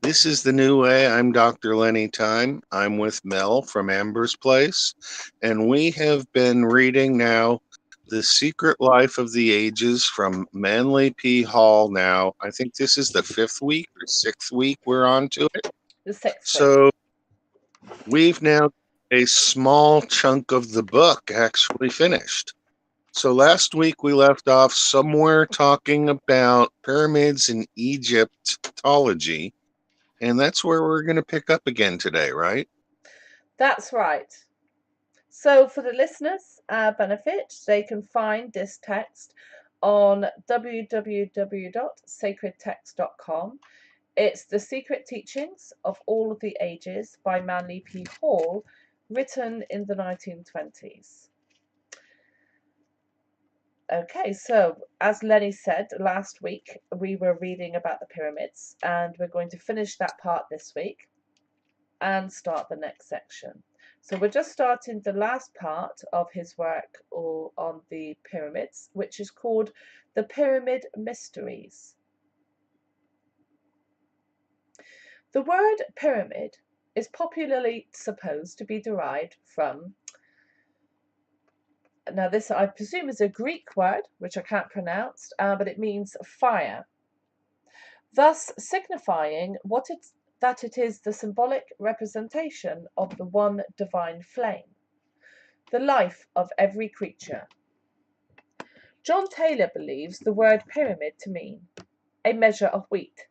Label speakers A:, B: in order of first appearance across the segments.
A: This is the new way. I'm Dr. Lenny Thyme. I'm with Mel from Amber's Place, and we have been reading now The Secret Life of the Ages from Manley P. Hall now. I think this is the 5th week or 6th week we're on to it.
B: The 6th week.
A: So we've now a small chunk of the book actually finished. So last week we left off somewhere talking about pyramids in Egyptology. And that's where we're going to pick up again today, right?
B: That's right. So for the listeners' benefit, they can find this text on www.sacredtext.com. It's The Secret Teachings of All of the Ages by Manley P. Hall, written in the 1920s. Okay, so as Lenny said last week, we were reading about the pyramids, and we're going to finish that part this week and start the next section. So we're just starting the last part of his work on the pyramids, which is called The Pyramid Mysteries. The word pyramid is popularly supposed to be derived from, now this I presume is a Greek word, which I can't pronounce, but it means fire, thus signifying that it is the symbolic representation of the one divine flame, the life of every creature. John Taylor believes the word pyramid to mean a measure of wheat,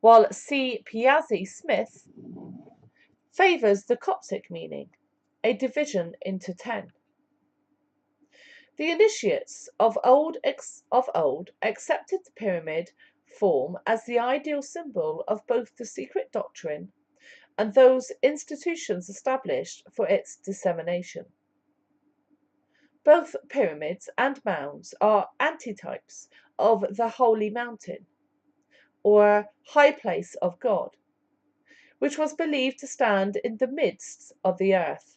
B: while C. Piazzi Smith favours the Coptic meaning, a division into 10. The initiates of old accepted the pyramid form as the ideal symbol of both the secret doctrine and those institutions established for its dissemination. Both pyramids and mounds are antitypes of the Holy Mountain, or high place of God, which was believed to stand in the midst of the earth.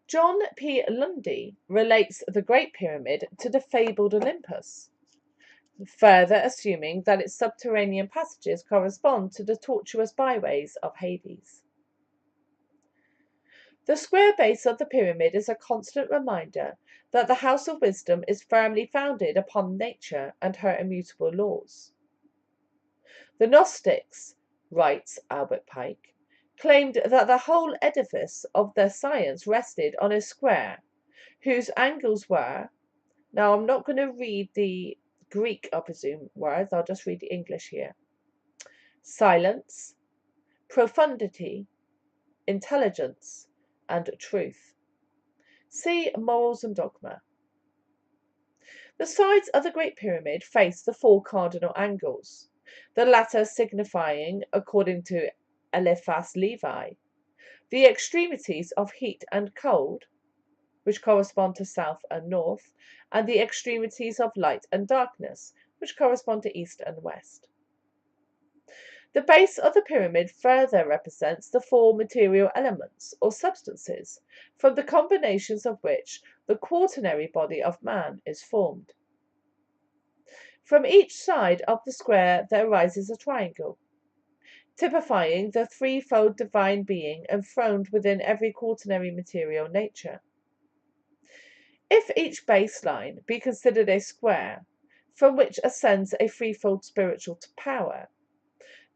B: John P. Lundy relates the Great Pyramid to the fabled Olympus, further assuming that its subterranean passages correspond to the tortuous byways of Hades. The square base of the pyramid is a constant reminder that the House of Wisdom is firmly founded upon nature and her immutable laws. The Gnostics, writes Albert Pike, claimed that the whole edifice of their science rested on a square whose angles were, now I'm not going to read the Greek, I presume, words, I'll just read the English here, silence, profundity, intelligence, and truth. See Morals and Dogma. The sides of the Great Pyramid face the 4 cardinal angles, the latter signifying, according to Eliphas Levi, the extremities of heat and cold, which correspond to south and north, and the extremities of light and darkness, which correspond to east and west. The base of the pyramid further represents the 4 material elements or substances, from the combinations of which the quaternary body of man is formed. From each side of the square there arises a triangle, typifying the threefold divine being enthroned within every quaternary material nature. If each baseline be considered a square, from which ascends a threefold spiritual power,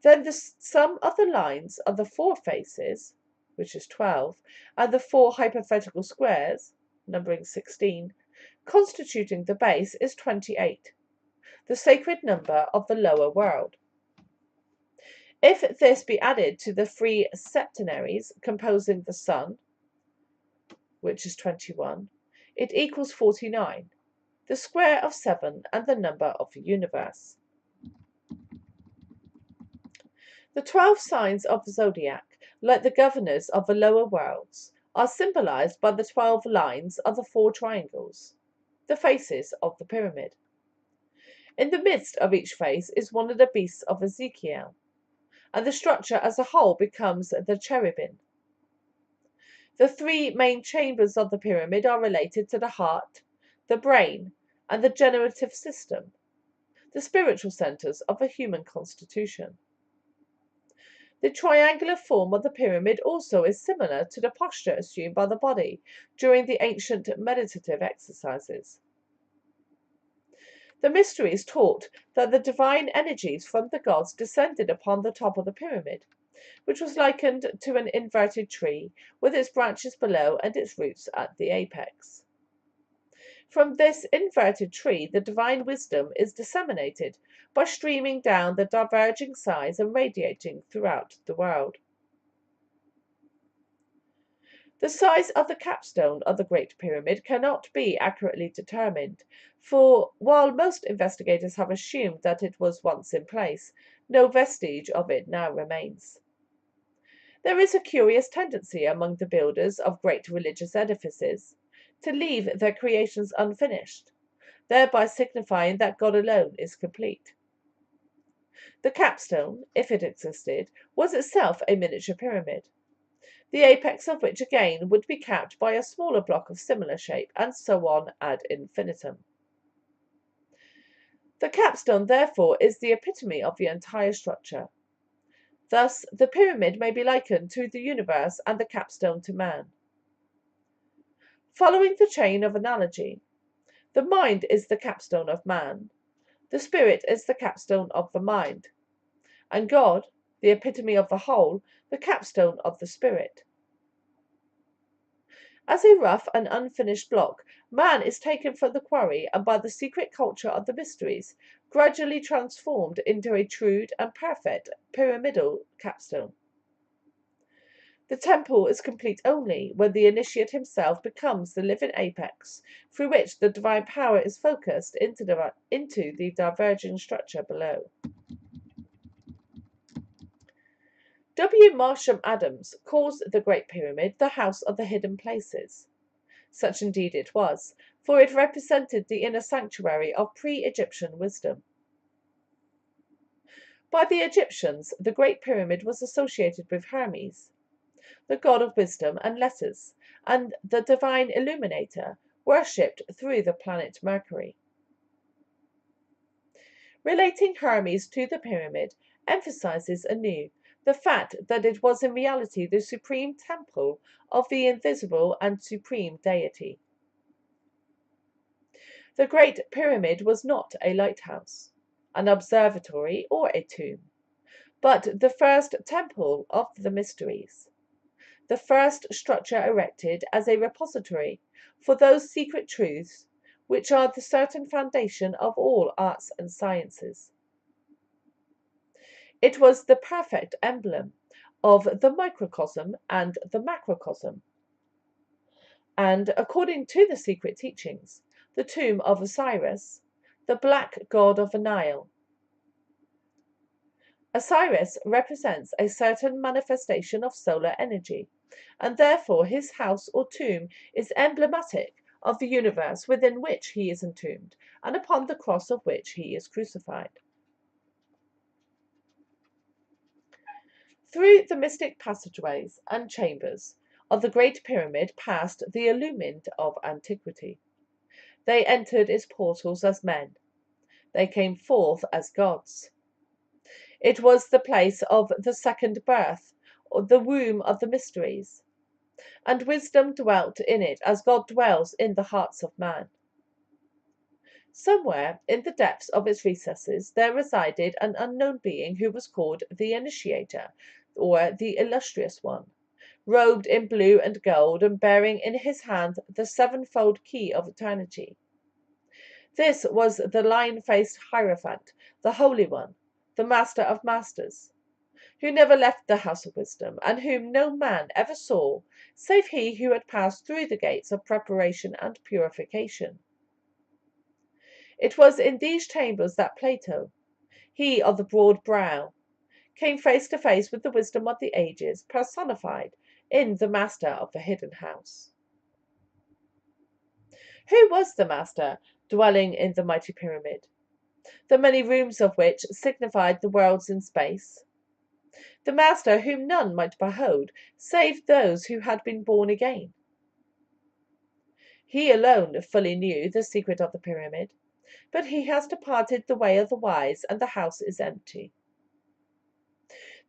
B: then the sum of the lines of the 4 faces, which is 12, and the 4 hypothetical squares, numbering 16, constituting the base is 28, the sacred number of the lower world. If this be added to the 3 septenaries composing the sun, which is 21, it equals 49, the square of 7 and the number of the universe. The 12 signs of the zodiac, like the governors of the lower worlds, are symbolized by the 12 lines of the 4 triangles, the faces of the pyramid. In the midst of each face is one of the beasts of Ezekiel, and the structure as a whole becomes the cherubim. The 3 main chambers of the pyramid are related to the heart, the brain, and the generative system. the spiritual centres of a human constitution. The triangular form of the pyramid also is similar to the posture assumed by the body during the ancient meditative exercises. The mysteries taught that the divine energies from the gods descended upon the top of the pyramid, which was likened to an inverted tree with its branches below and its roots at the apex. From this inverted tree, the divine wisdom is disseminated by streaming down the diverging sides and radiating throughout the world. The size of the capstone of the Great Pyramid cannot be accurately determined, for while most investigators have assumed that it was once in place, no vestige of it now remains. There is a curious tendency among the builders of great religious edifices to leave their creations unfinished, thereby signifying that God alone is complete. The capstone, if it existed, was itself a miniature pyramid, the apex of which again would be capped by a smaller block of similar shape, and so on ad infinitum. The capstone, therefore, is the epitome of the entire structure. Thus, the pyramid may be likened to the universe and the capstone to man. Following the chain of analogy, the mind is the capstone of man, the spirit is the capstone of the mind, and God, the epitome of the whole, the capstone of the spirit. As a rough and unfinished block, man is taken from the quarry and by the secret culture of the mysteries gradually transformed into a true and perfect pyramidal capstone. The temple is complete only when the initiate himself becomes the living apex through which the divine power is focused into the diverging structure below. W. Marsham Adams calls the Great Pyramid the House of the Hidden Places. Such indeed it was, for it represented the inner sanctuary of pre-Egyptian wisdom. By the Egyptians, the Great Pyramid was associated with Hermes, the god of wisdom and letters, and the divine illuminator, worshipped through the planet Mercury. Relating Hermes to the pyramid emphasizes anew the fact that it was in reality the supreme temple of the invisible and supreme deity. The Great Pyramid was not a lighthouse, an observatory, or a tomb, but the first temple of the mysteries, the first structure erected as a repository for those secret truths which are the certain foundation of all arts and sciences. It was the perfect emblem of the microcosm and the macrocosm, and, according to the secret teachings, the tomb of Osiris, the black god of the Nile. Osiris represents a certain manifestation of solar energy, and therefore his house or tomb is emblematic of the universe within which he is entombed, and upon the cross of which he is crucified. Through the mystic passageways and chambers of the Great Pyramid passed the illumined of antiquity. They entered its portals as men. They came forth as gods. It was the place of the second birth, or the womb of the mysteries, and wisdom dwelt in it as God dwells in the hearts of man. Somewhere in the depths of its recesses there resided an unknown being who was called the Initiator, or the Illustrious One, robed in blue and gold and bearing in his hand the sevenfold key of eternity. This was the lion-faced Hierophant, the Holy One, the Master of Masters, who never left the House of Wisdom, and whom no man ever saw save he who had passed through the gates of preparation and purification. It was in these chambers that Plato, he of the broad brow, came face to face with the wisdom of the ages personified in the Master of the Hidden House. Who was the Master dwelling in the mighty pyramid, the many rooms of which signified the worlds in space? The Master whom none might behold save those who had been born again. He alone fully knew the secret of the pyramid, but he has departed the way of the wise, and the house is empty.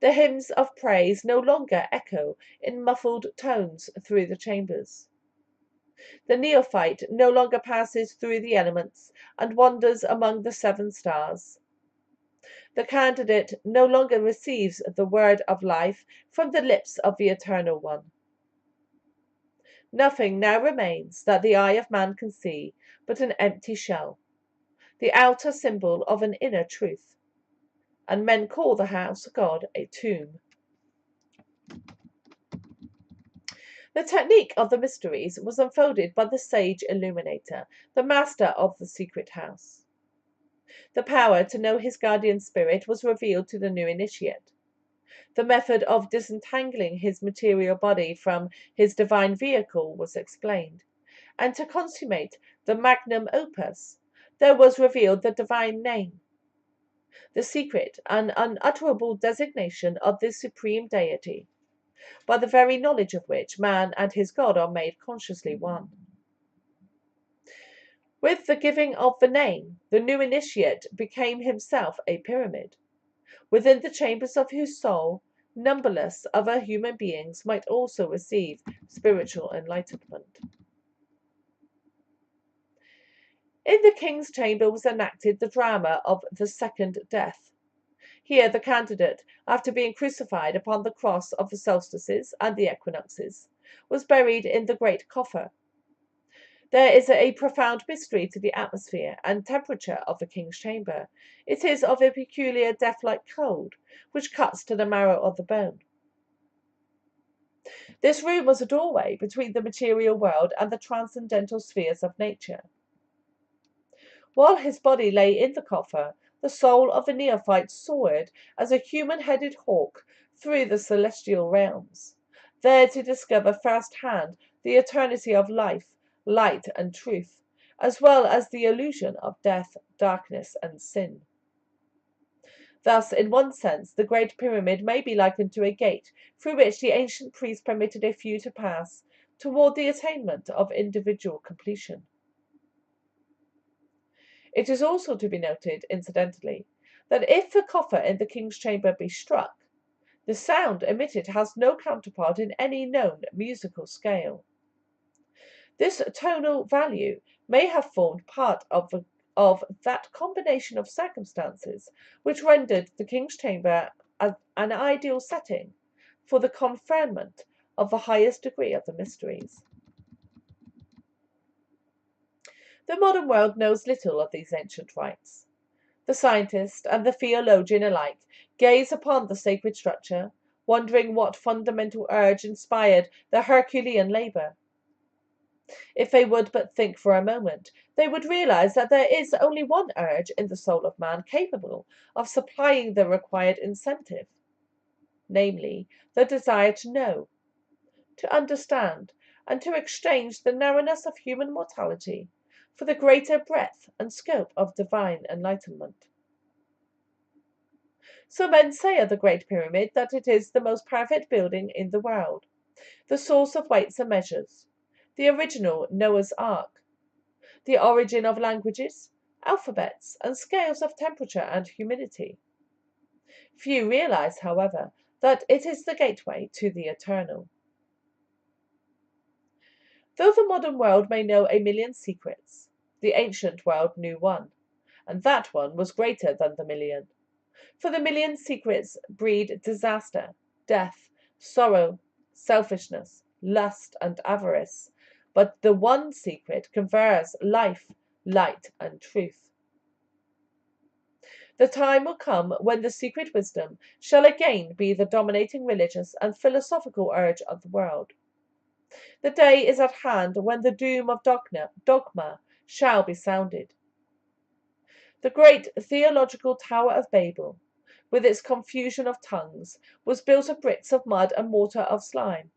B: The hymns of praise no longer echo in muffled tones through the chambers. The neophyte no longer passes through the elements and wanders among the seven stars. The candidate no longer receives the word of life from the lips of the Eternal One. Nothing now remains that the eye of man can see but an empty shell, the outer symbol of an inner truth, and men call the house of God a tomb. The technique of the mysteries was unfolded by the sage illuminator, the master of the secret house. The power to know his guardian spirit was revealed to the new initiate. The method of disentangling his material body from his divine vehicle was explained, and to consummate the magnum opus, there was revealed the divine name, the secret and unutterable designation of the supreme deity, by the very knowledge of which man and his God are made consciously one. With the giving of the name, the new initiate became himself a pyramid, within the chambers of whose soul numberless other human beings might also receive spiritual enlightenment. In the king's chamber was enacted the drama of the second death. Here the candidate, after being crucified upon the cross of the solstices and the equinoxes, was buried in the great coffer. There is a profound mystery to the atmosphere and temperature of the king's chamber. It is of a peculiar death-like cold, which cuts to the marrow of the bone. This room was a doorway between the material world and the transcendental spheres of nature. While his body lay in the coffer, the soul of the neophyte soared as a human-headed hawk through the celestial realms, there to discover first-hand the eternity of life, light, and truth, as well as the illusion of death, darkness, and sin. Thus, in one sense, the Great Pyramid may be likened to a gate through which the ancient priests permitted a few to pass toward the attainment of individual completion. It is also to be noted, incidentally, that if the coffer in the king's chamber be struck, the sound emitted has no counterpart in any known musical scale. This tonal value may have formed part of that combination of circumstances which rendered the king's chamber an ideal setting for the conferment of the highest degree of the mysteries. The modern world knows little of these ancient rites. The scientist and the theologian alike gaze upon the sacred structure, wondering what fundamental urge inspired the Herculean labor. If they would but think for a moment, they would realize that there is only one urge in the soul of man capable of supplying the required incentive, namely, the desire to know, to understand, and to exchange the narrowness of human mortality for the greater breadth and scope of divine enlightenment. So men say of the Great Pyramid that it is the most perfect building in the world, the source of weights and measures, the original Noah's Ark, the origin of languages, alphabets, and scales of temperature and humidity. Few realize, however, that it is the gateway to the eternal. Though the modern world may know a million secrets, the ancient world knew one, and that one was greater than the million. For the million secrets breed disaster, death, sorrow, selfishness, lust, and avarice, but the one secret confers life, light, and truth. The time will come when the secret wisdom shall again be the dominating religious and philosophical urge of the world. The day is at hand when the doom of dogma shall be sounded. The great theological Tower of Babel, with its confusion of tongues, was built of bricks of mud and mortar of slime.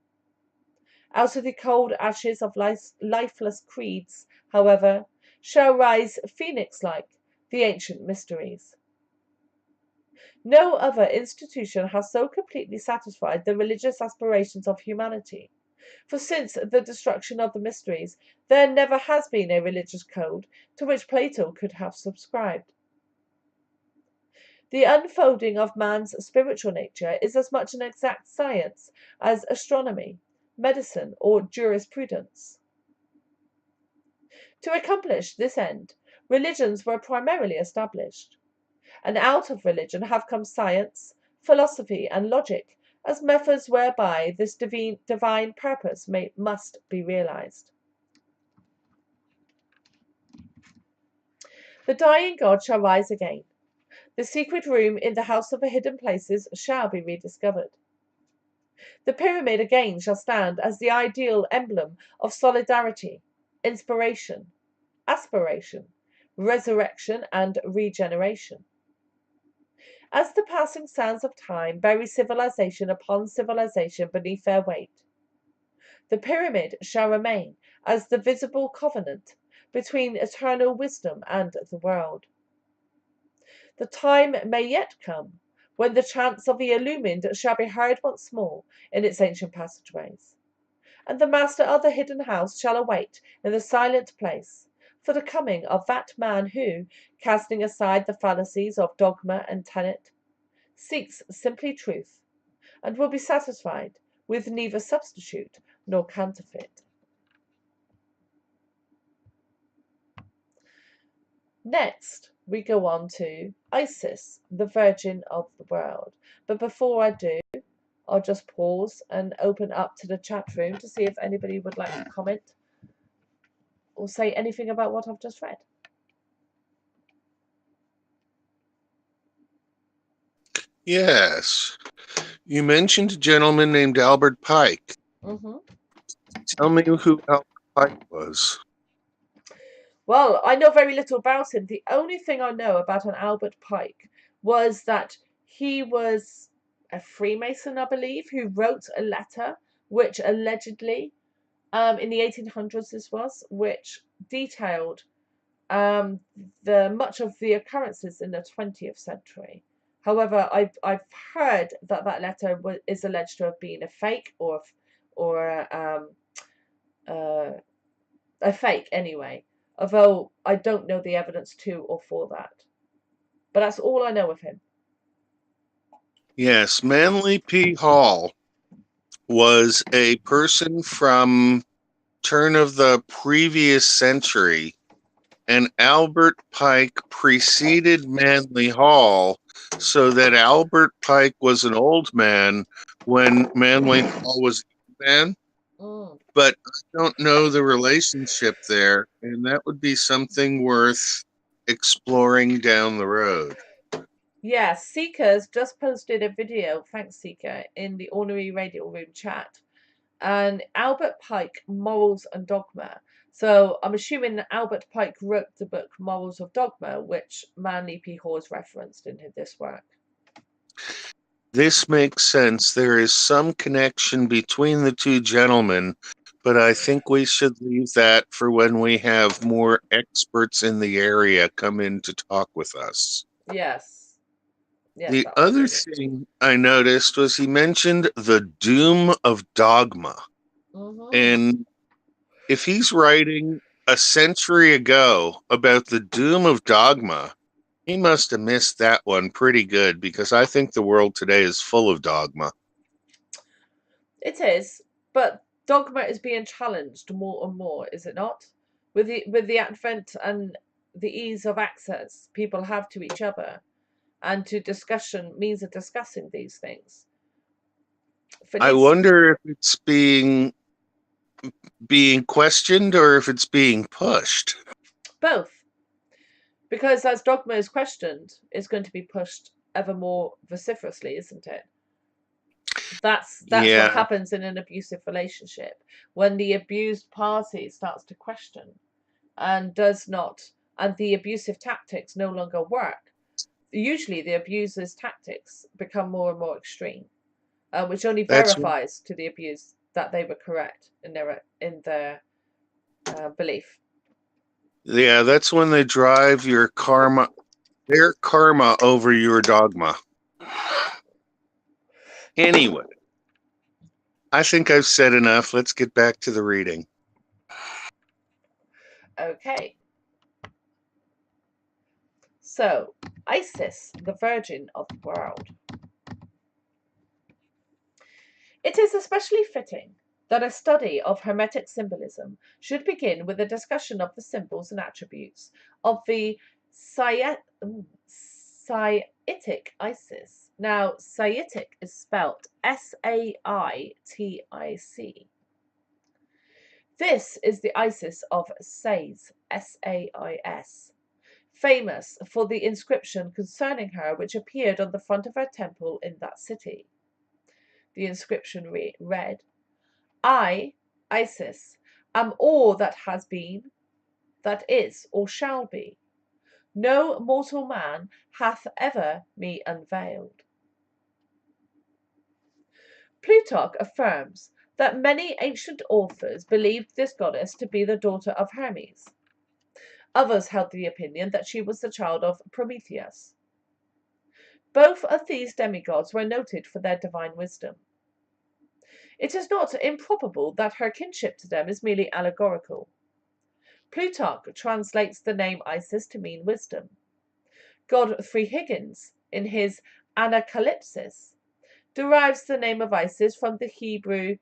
B: Out of the cold ashes of lifeless creeds, however, shall rise, phoenix-like, the ancient mysteries. No other institution has so completely satisfied the religious aspirations of humanity. For since the destruction of the mysteries, there never has been a religious code to which Plato could have subscribed. The unfolding of man's spiritual nature is as much an exact science as astronomy, medicine, or jurisprudence. To accomplish this end, religions were primarily established, and out of religion have come science, philosophy, and logic as methods whereby this divine purpose must be realized. The dying god shall rise again. The secret room in the house of the hidden places shall be rediscovered. The pyramid again shall stand as the ideal emblem of solidarity, inspiration, aspiration, resurrection, and regeneration. As the passing sands of time bury civilization upon civilization beneath their weight, the pyramid shall remain as the visible covenant between eternal wisdom and the world. The time may yet come when the chants of the illumined shall be heard once more in its ancient passageways, and the master of the hidden house shall await in the silent place for the coming of that man who, casting aside the fallacies of dogma and tenet, seeks simply truth, and will be satisfied with neither substitute nor counterfeit. Next, we go on to Isis, the Virgin of the World. But before I do, I'll just pause and open up to the chat room to see if anybody would like to comment or say anything about what I've just read.
A: Yes. You mentioned a gentleman named Albert Pike.
B: Mm-hmm.
A: Tell me who Albert Pike was.
B: Well, I know very little about him. The only thing I know about an Albert Pike was that he was a Freemason, I believe, who wrote a letter which allegedly, in the 1800s this was, which detailed the much of the occurrences in the 20th century. However, I've heard that that letter is alleged to have been a fake or a fake anyway. Although I don't know the evidence to or for that. But that's all I know of him.
A: Yes, Manley P. Hall was a person from turn of the previous century, and Albert Pike preceded Manley Hall, so that Albert Pike was an old man when Manley Hall was a man. But I don't know the relationship there, and that would be something worth exploring down the road.
B: Yeah, Seeker's just posted a video, thanks Seeker, in the Ornery Radio Room chat. And Albert Pike, Morals and Dogma. So I'm assuming that Albert Pike wrote the book Morals of Dogma, which Manley P. Hall has referenced in this work.
A: This makes sense. There is some connection between the two gentlemen, but I think we should leave that for when we have more experts in the area come in to talk with us.
B: Yes.
A: The other thing I noticed was he mentioned the doom of dogma.
B: Mm-hmm.
A: And if he's writing a century ago about the doom of dogma, he must have missed that one pretty good, because I think the world today is full of dogma.
B: It is, but dogma is being challenged more and more, is it not? With the advent and the ease of access people have to each other and to means of discussing these things.
A: I wonder if it's being questioned or if it's being pushed.
B: Both. Because as dogma is questioned, it's going to be pushed ever more vociferously, isn't it? That's what happens in an abusive relationship, when the abused party starts to question and the abusive tactics no longer work. Usually the abuser's tactics become more and more extreme, which only verifies to the abused that they were correct in their belief.
A: Yeah, that's when they drive their karma over your dogma. Anyway, I think I've said enough. Let's get back to the reading.
B: Okay. So, Isis, the Virgin of the World. It is especially fitting that a study of Hermetic symbolism should begin with a discussion of the symbols and attributes of the Saitic Isis. Now, Saitic is spelt Saitic. This is the Isis of Sais, Sais, famous for the inscription concerning her which appeared on the front of her temple in that city. The inscription read, I, Isis, am all that has been, that is, or shall be. No mortal man hath ever me unveiled. Plutarch affirms that many ancient authors believed this goddess to be the daughter of Hermes. Others held the opinion that she was the child of Prometheus. Both of these demigods were noted for their divine wisdom. It is not improbable that her kinship to them is merely allegorical. Plutarch translates the name Isis to mean wisdom. Godfrey Higgins, in his Anacalypsis, derives the name of Isis from the Hebrew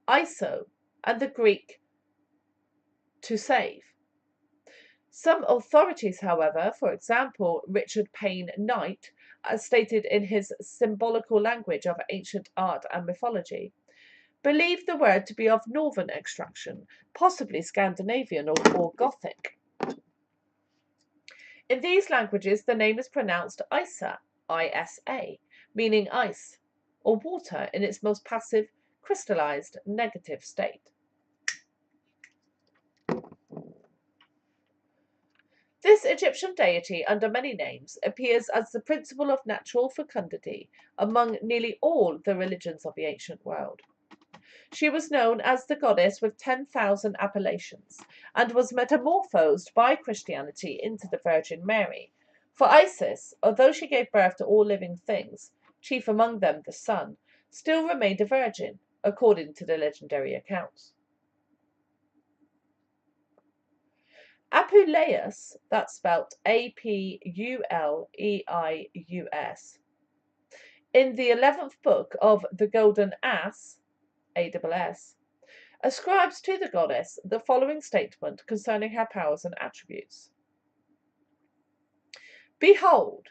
B: iso and the Greek to save. Some authorities, however, for example, Richard Payne Knight, as stated in his Symbolical Language of Ancient Art and Mythology, believe the word to be of northern extraction, possibly Scandinavian or Gothic. In these languages, the name is pronounced Isa, I-S-A, meaning ice, or water in its most passive, crystallized, negative state. This Egyptian deity, under many names, appears as the principle of natural fecundity among nearly all the religions of the ancient world. She was known as the goddess with 10,000 appellations, and was metamorphosed by Christianity into the Virgin Mary. For Isis, although she gave birth to all living things, chief among them the sun, still remained a virgin, according to the legendary accounts. Apuleius, that's spelt Apuleius, in the 11th book of the Golden Ass, ASS, ascribes to the goddess the following statement concerning her powers and attributes. Behold,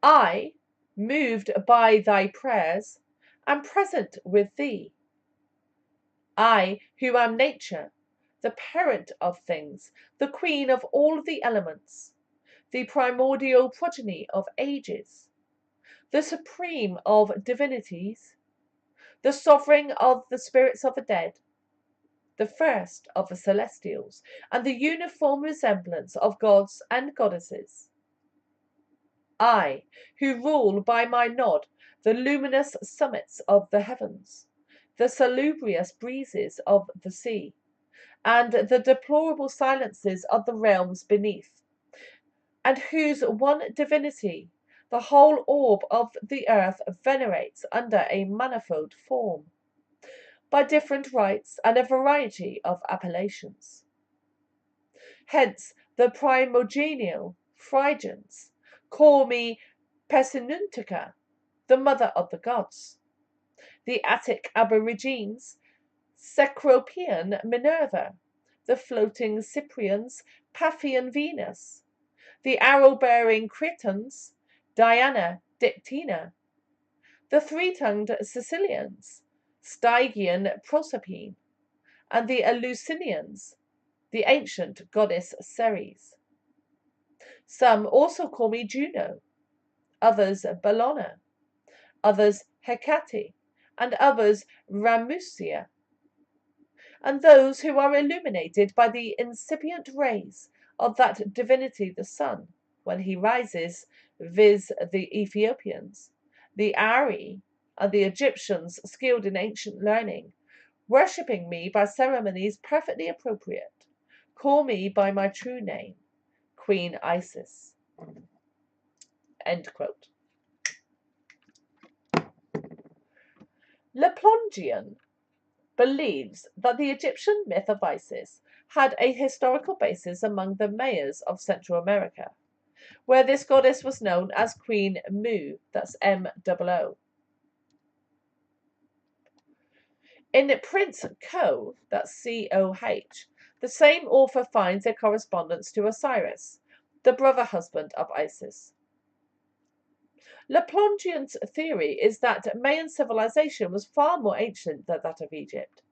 B: I, moved by thy prayers, am present with thee. I, who am nature, the parent of things, the queen of all the elements, the primordial progeny of ages, the supreme of divinities, the sovereign of the spirits of the dead, the first of the celestials, and the uniform resemblance of gods and goddesses. I, who rule by my nod the luminous summits of the heavens, the salubrious breezes of the sea, and the deplorable silences of the realms beneath, and whose one divinity the whole orb of the earth venerates under a manifold form, by different rites and a variety of appellations. Hence the primogenial Phrygians call me Persinuntica, the mother of the gods. The Attic aborigines, Cecropian Minerva, the floating Cyprians, Paphian Venus, the arrow-bearing Cretans, Diana Dictina, the three-tongued Sicilians, Stygian Proserpine, and the Eleusinians, the ancient goddess Ceres. Some also call me Juno, others Bellona, others Hecate, and others Ramusia. And those who are illuminated by the incipient rays of that divinity the sun, when he rises, viz. The Ethiopians, the Ari, and the Egyptians skilled in ancient learning, worshipping me by ceremonies perfectly appropriate, call me by my true name, Queen Isis. End quote. Leplongian believes that the Egyptian myth of Isis had a historical basis among the Mayas of Central America, where this goddess was known as Queen Mu, that's M-O-O. In Prince Co, that's C-O-H, the same author finds a correspondence to Osiris, the brother husband of Isis. Leplongian's theory is that Mayan civilization was far more ancient than that of Egypt.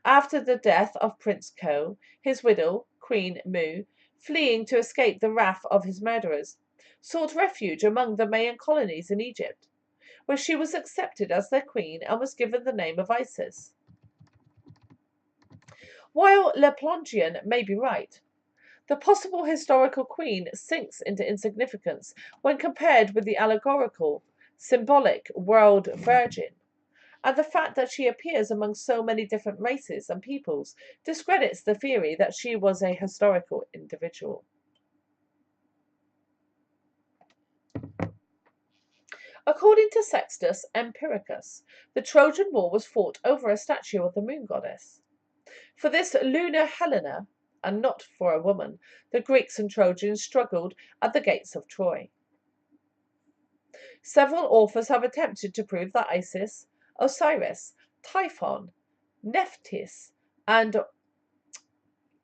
B: After the death of Prince Ko, his widow, Queen Mu, fleeing to escape the wrath of his murderers, sought refuge among the Mayan colonies in Egypt, where she was accepted as their queen and was given the name of Isis. While Leplongian may be right, the possible historical queen sinks into insignificance when compared with the allegorical, symbolic world virgin, and the fact that she appears among so many different races and peoples discredits the theory that she was a historical individual. According to Sextus Empiricus, the Trojan War was fought over a statue of the moon goddess. For this lunar Helena, and not for a woman, the Greeks and Trojans struggled at the gates of Troy. Several authors have attempted to prove that Isis, Osiris, Typhon, Nephthys, and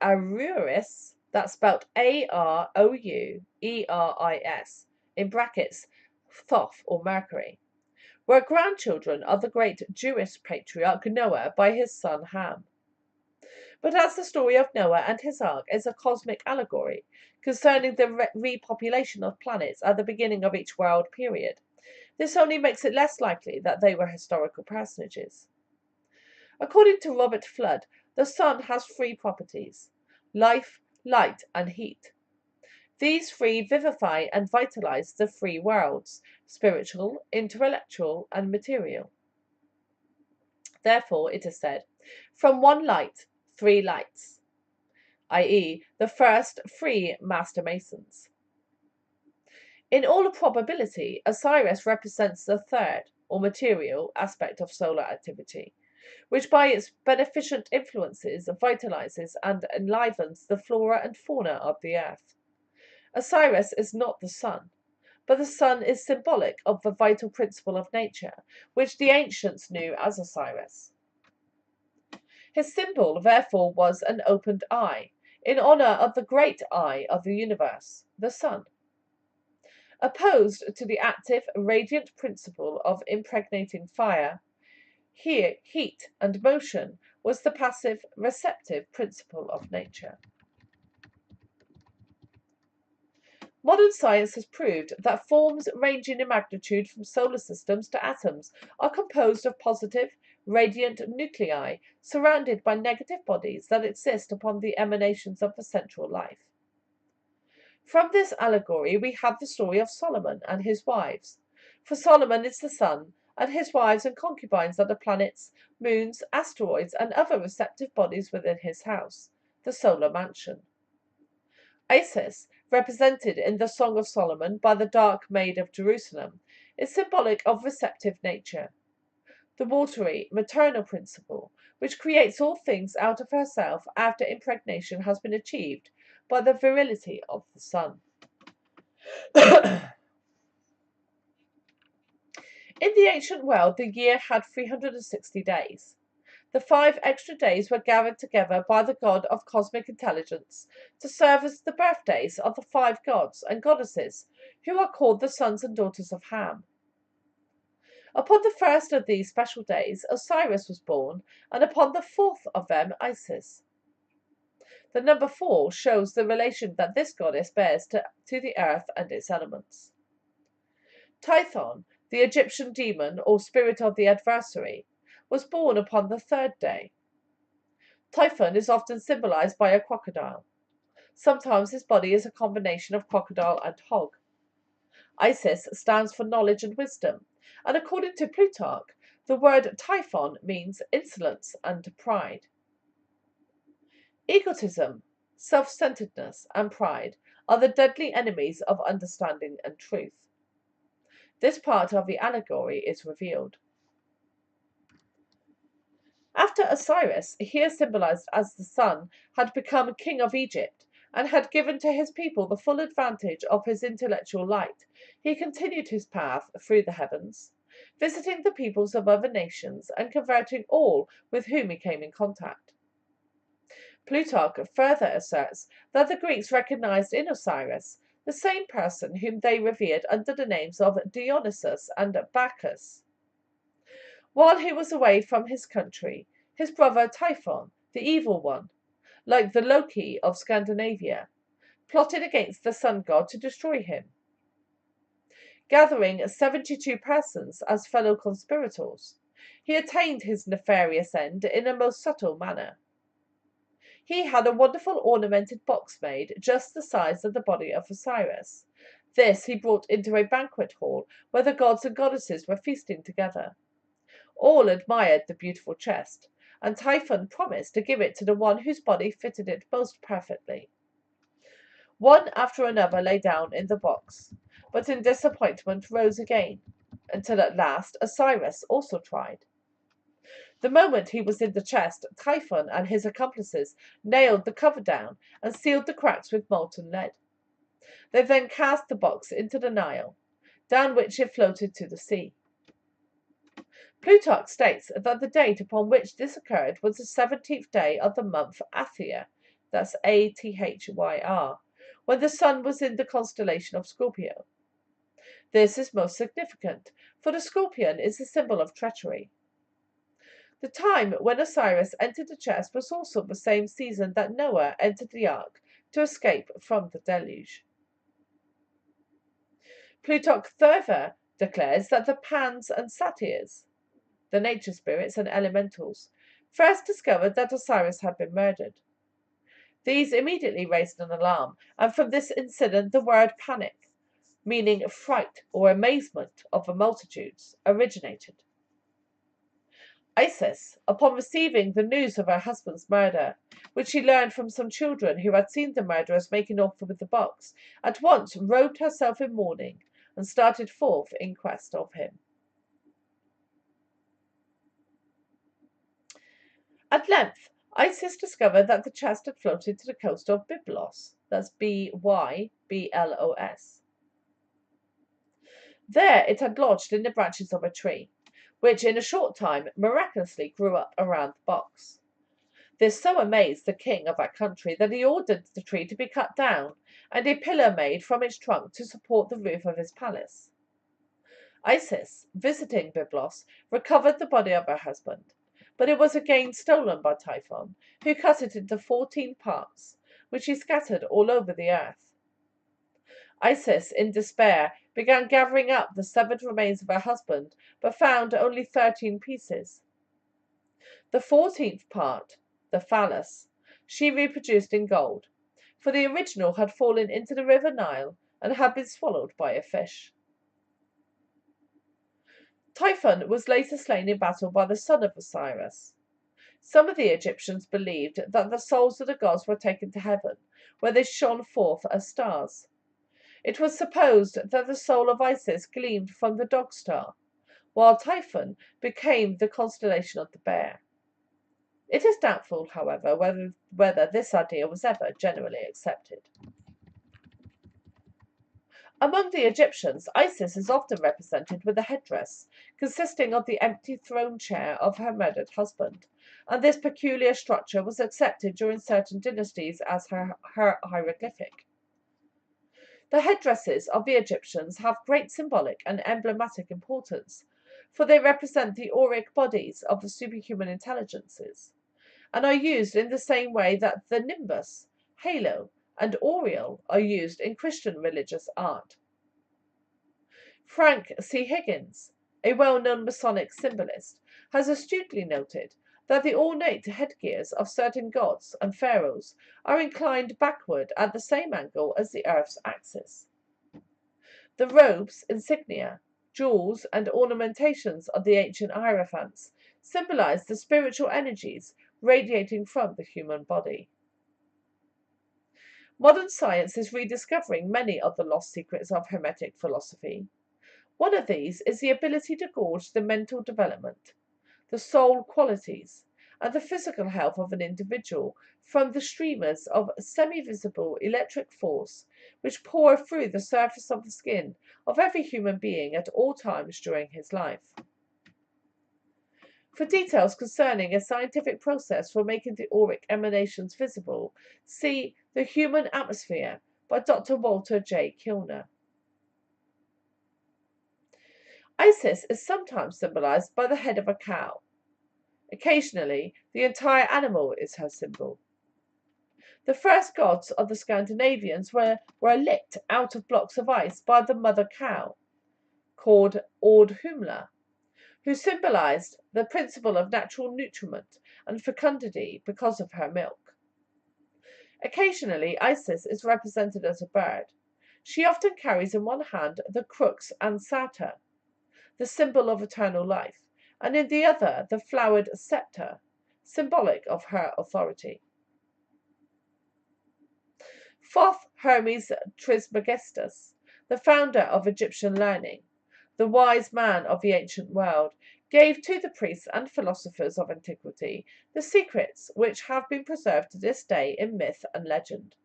B: Aruris, that's spelled Aroueris, in brackets, Thoth or Mercury, were grandchildren of the great Jewish patriarch Noah by his son Ham. But as the story of Noah and his ark is a cosmic allegory concerning the repopulation of planets at the beginning of each world period, this only makes it less likely that they were historical personages. According to Robert Flood, the sun has three properties: life, light, and heat. These three vivify and vitalize the three worlds: spiritual, intellectual, and material. Therefore, it is said, from one light, three lights, i.e., the first three master masons. In all probability, Osiris represents the third, or material, aspect of solar activity, which by its beneficent influences vitalizes and enlivens the flora and fauna of the earth. Osiris is not the sun, but the sun is symbolic of the vital principle of nature, which the ancients knew as Osiris. His symbol, therefore, was an opened eye, in honor of the great eye of the universe, the sun. Opposed to the active, radiant principle of impregnating fire, here heat and motion was the passive, receptive principle of nature. Modern science has proved that forms ranging in magnitude from solar systems to atoms are composed of positive, radiant nuclei surrounded by negative bodies that exist upon the emanations of the central life. From this allegory we have the story of Solomon and his wives. For Solomon is the sun, and his wives and concubines are the planets, moons, asteroids, and other receptive bodies within his house, the solar mansion. Isis, represented in the Song of Solomon by the dark maid of Jerusalem, is symbolic of receptive nature, the watery, maternal principle, which creates all things out of herself after impregnation has been achieved by the virility of the sun. In the ancient world, the year had 360 days. The 5 extra days were gathered together by the god of cosmic intelligence to serve as the birthdays of the 5 gods and goddesses, who are called the sons and daughters of Ham. Upon the first of these special days, Osiris was born, and upon the 4th of them, Isis. The number 4 shows the relation that this goddess bears to the earth and its elements. Typhon, the Egyptian demon or spirit of the adversary, was born upon the 3rd day. Typhon is often symbolized by a crocodile. Sometimes his body is a combination of crocodile and hog. Isis stands for knowledge and wisdom, and according to Plutarch, the word Typhon means insolence and pride. Egotism, self-centeredness, and pride are the deadly enemies of understanding and truth. This part of the allegory is revealed. After Osiris, here symbolized as the sun, had become king of Egypt and had given to his people the full advantage of his intellectual light, he continued his path through the heavens, visiting the peoples of other nations and converting all with whom he came in contact. Plutarch further asserts that the Greeks recognized in Osiris the same person whom they revered under the names of Dionysus and Bacchus. While he was away from his country, his brother Typhon, the evil one, like the Loki of Scandinavia, plotted against the sun god to destroy him. Gathering 72 persons as fellow conspirators, he attained his nefarious end in a most subtle manner. He had a wonderful ornamented box made, just the size of the body of Osiris. This he brought into a banquet hall where the gods and goddesses were feasting together. All admired the beautiful chest, and Typhon promised to give it to the one whose body fitted it most perfectly. One after another lay down in the box, but in disappointment rose again, until at last Osiris also tried. The moment he was in the chest, Typhon and his accomplices nailed the cover down and sealed the cracks with molten lead. They then cast the box into the Nile, down which it floated to the sea. Plutarch states that the date upon which this occurred was the 17th day of the month Athyr, that's Athyr, when the sun was in the constellation of Scorpio. This is most significant, for the scorpion is the symbol of treachery. The time when Osiris entered the chest was also the same season that Noah entered the ark to escape from the deluge. Plutarch further declares that the Pans and Satyrs, the nature spirits and elementals, first discovered that Osiris had been murdered. These immediately raised an alarm, and from this incident the word panic, meaning fright or amazement of the multitudes, originated. Isis, upon receiving the news of her husband's murder, which she learned from some children who had seen the murderers making off with the box, at once robed herself in mourning and started forth in quest of him. At length, Isis discovered that the chest had floated to the coast of Byblos, that's Byblos. There it had lodged in the branches of a tree, which in a short time miraculously grew up around the box. This so amazed the king of that country that he ordered the tree to be cut down and a pillar made from its trunk to support the roof of his palace. Isis, visiting Byblos, recovered the body of her husband, but it was again stolen by Typhon, who cut it into 14 parts, which he scattered all over the earth. Isis, in despair, began gathering up the severed remains of her husband, but found only 13 pieces. The 14th part, the phallus, she reproduced in gold, for the original had fallen into the river Nile and had been swallowed by a fish. Typhon was later slain in battle by the son of Osiris. Some of the Egyptians believed that the souls of the gods were taken to heaven, where they shone forth as stars. It was supposed that the soul of Isis gleamed from the dog star, while Typhon became the constellation of the bear. It is doubtful, however, whether this idea was ever generally accepted. Among the Egyptians, Isis is often represented with a headdress consisting of the empty throne chair of her murdered husband, and this peculiar structure was accepted during certain dynasties as her hieroglyphic. The headdresses of the Egyptians have great symbolic and emblematic importance, for they represent the auric bodies of the superhuman intelligences, and are used in the same way that the nimbus, halo, and aureole are used in Christian religious art. Frank C. Higgins, a well-known Masonic symbolist, has astutely noted that the ornate headgears of certain gods and pharaohs are inclined backward at the same angle as the earth's axis. The robes, insignia, jewels, and ornamentations of the ancient hierophants symbolize the spiritual energies radiating from the human body. Modern science is rediscovering many of the lost secrets of Hermetic philosophy. One of these is the ability to gauge the mental development, the soul qualities, and the physical health of an individual from the streamers of semi-visible electric force which pour through the surface of the skin of every human being at all times during his life. For details concerning a scientific process for making the auric emanations visible, see The Human Atmosphere by Dr. Walter J. Kilner. Isis is sometimes symbolized by the head of a cow. Occasionally, the entire animal is her symbol. The first gods of the Scandinavians were licked out of blocks of ice by the mother cow, called Ordhumla, who symbolized the principle of natural nutriment and fecundity because of her milk. Occasionally, Isis is represented as a bird. She often carries in one hand the crux ansata, the symbol of eternal life, and in the other the flowered scepter, symbolic of her authority. Thoth Hermes Trismegistus, the founder of Egyptian learning, the wise man of the ancient world, gave to the priests and philosophers of antiquity the secrets which have been preserved to this day in myth and legend.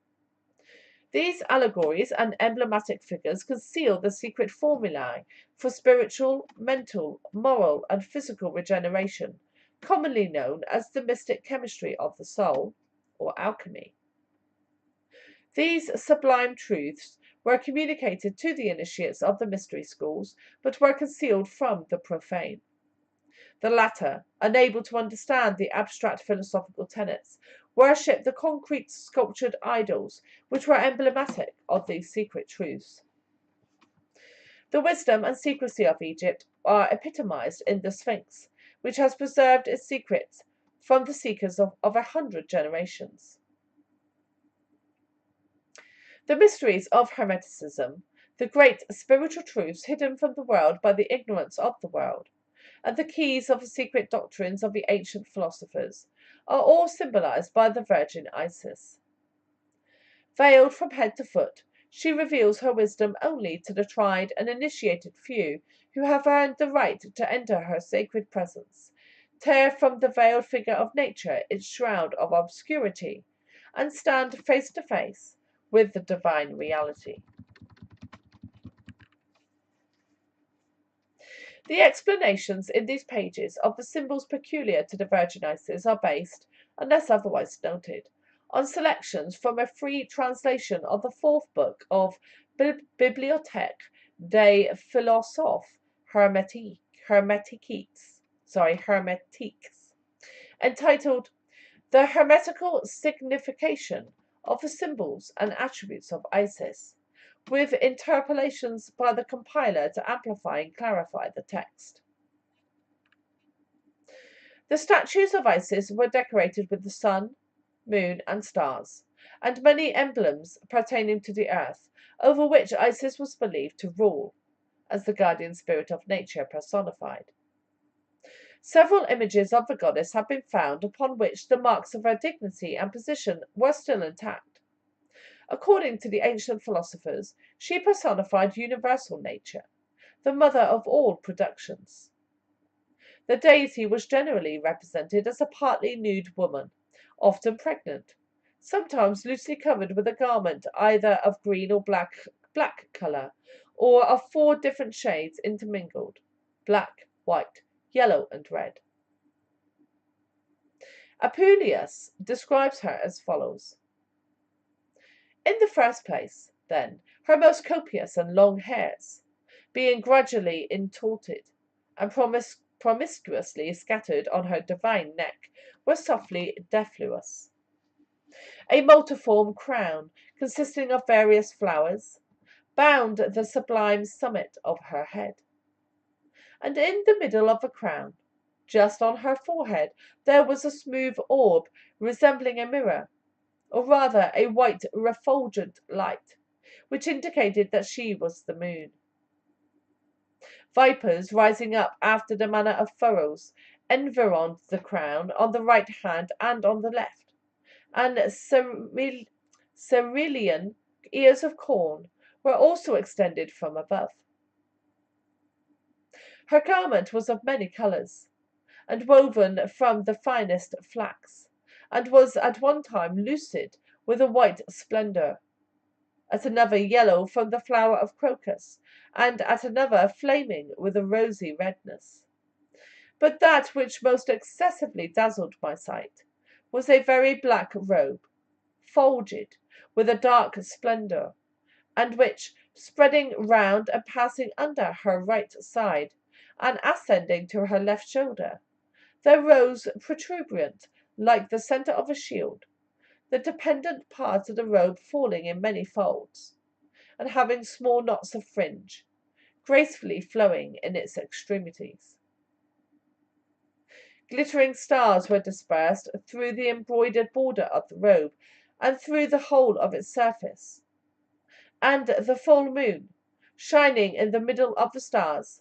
B: These allegories and emblematic figures conceal the secret formulae for spiritual, mental, moral, and physical regeneration, commonly known as the mystic chemistry of the soul, or alchemy. These sublime truths were communicated to the initiates of the mystery schools, but were concealed from the profane. The latter, unable to understand the abstract philosophical tenets, worshipped the concrete sculptured idols which were emblematic of these secret truths. The wisdom and secrecy of Egypt are epitomized in the Sphinx, which has preserved its secrets from the seekers of 100 generations. The mysteries of Hermeticism, the great spiritual truths hidden from the world by the ignorance of the world, and the keys of the secret doctrines of the ancient philosophers, are all symbolized by the Virgin Isis. Veiled from head to foot, she reveals her wisdom only to the tried and initiated few who have earned the right to enter her sacred presence, tear from the veiled figure of nature its shroud of obscurity, and stand face to face with the divine reality. The explanations in these pages of the symbols peculiar to the Virgin Isis are based, unless otherwise noted, on selections from a free translation of the fourth book of Bibliothèque des Philosophes Hermétiques, entitled The Hermetical Signification of the Symbols and Attributes of Isis, with interpolations by the compiler to amplify and clarify the text. The statues of Isis were decorated with the sun, moon, and stars, and many emblems pertaining to the earth, over which Isis was believed to rule, as the guardian spirit of nature personified. Several images of the goddess have been found upon which the marks of her dignity and position were still intact. According to the ancient philosophers, she personified universal nature, the mother of all productions. The deity was generally represented as a partly nude woman, often pregnant, sometimes loosely covered with a garment either of green or black colour, or of 4 different shades intermingled: black, white, yellow, and red. Apuleius describes her as follows. In the first place, then, her most copious and long hairs, being gradually intorted and promiscuously scattered on her divine neck, were softly diffluous. A multiform crown, consisting of various flowers, bound the sublime summit of her head. And in the middle of the crown, just on her forehead, there was a smooth orb resembling a mirror, or rather a white refulgent light, which indicated that she was the moon. Vipers, rising up after the manner of furrows, environed the crown on the right hand and on the left, and cerulean ears of corn were also extended from above. Her garment was of many colours, and woven from the finest flax, and was at one time lucid with a white splendour, at another yellow from the flower of crocus, and at another flaming with a rosy redness. But that which most excessively dazzled my sight was a very black robe, folded with a dark splendour, and which, spreading round and passing under her right side, and ascending to her left shoulder, there rose protuberant like the centre of a shield, the dependent parts of the robe falling in many folds, and having small knots of fringe, gracefully flowing in its extremities. Glittering stars were dispersed through the embroidered border of the robe, and through the whole of its surface, and the full moon, shining in the middle of the stars,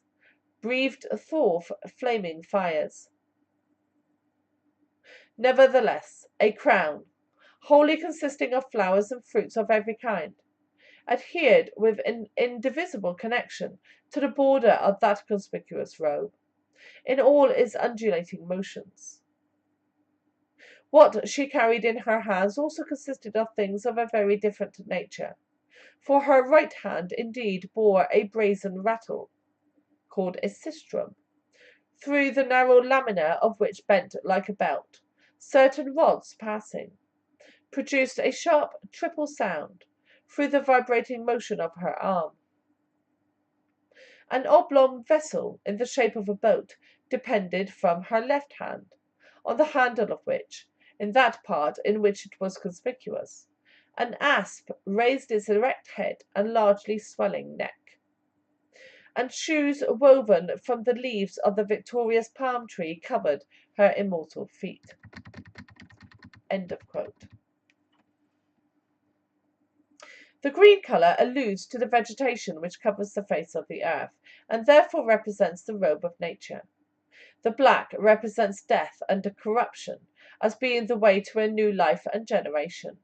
B: breathed forth flaming fires. Nevertheless, a crown, wholly consisting of flowers and fruits of every kind, adhered with an indivisible connection to the border of that conspicuous robe, in all its undulating motions. What she carried in her hands also consisted of things of a very different nature, for her right hand indeed bore a brazen rattle, called a sistrum, through the narrow lamina of which bent like a belt, certain rods passing, produced a sharp triple sound through the vibrating motion of her arm. An oblong vessel in the shape of a boat depended from her left hand, on the handle of which, in that part in which it was conspicuous, an asp raised its erect head and largely swelling neck, and shoes woven from the leaves of the victorious palm tree covered her immortal feet. End of quote. The green colour alludes to the vegetation which covers the face of the earth, and therefore represents the robe of nature. The black represents death and corruption, as being the way to a new life and generation.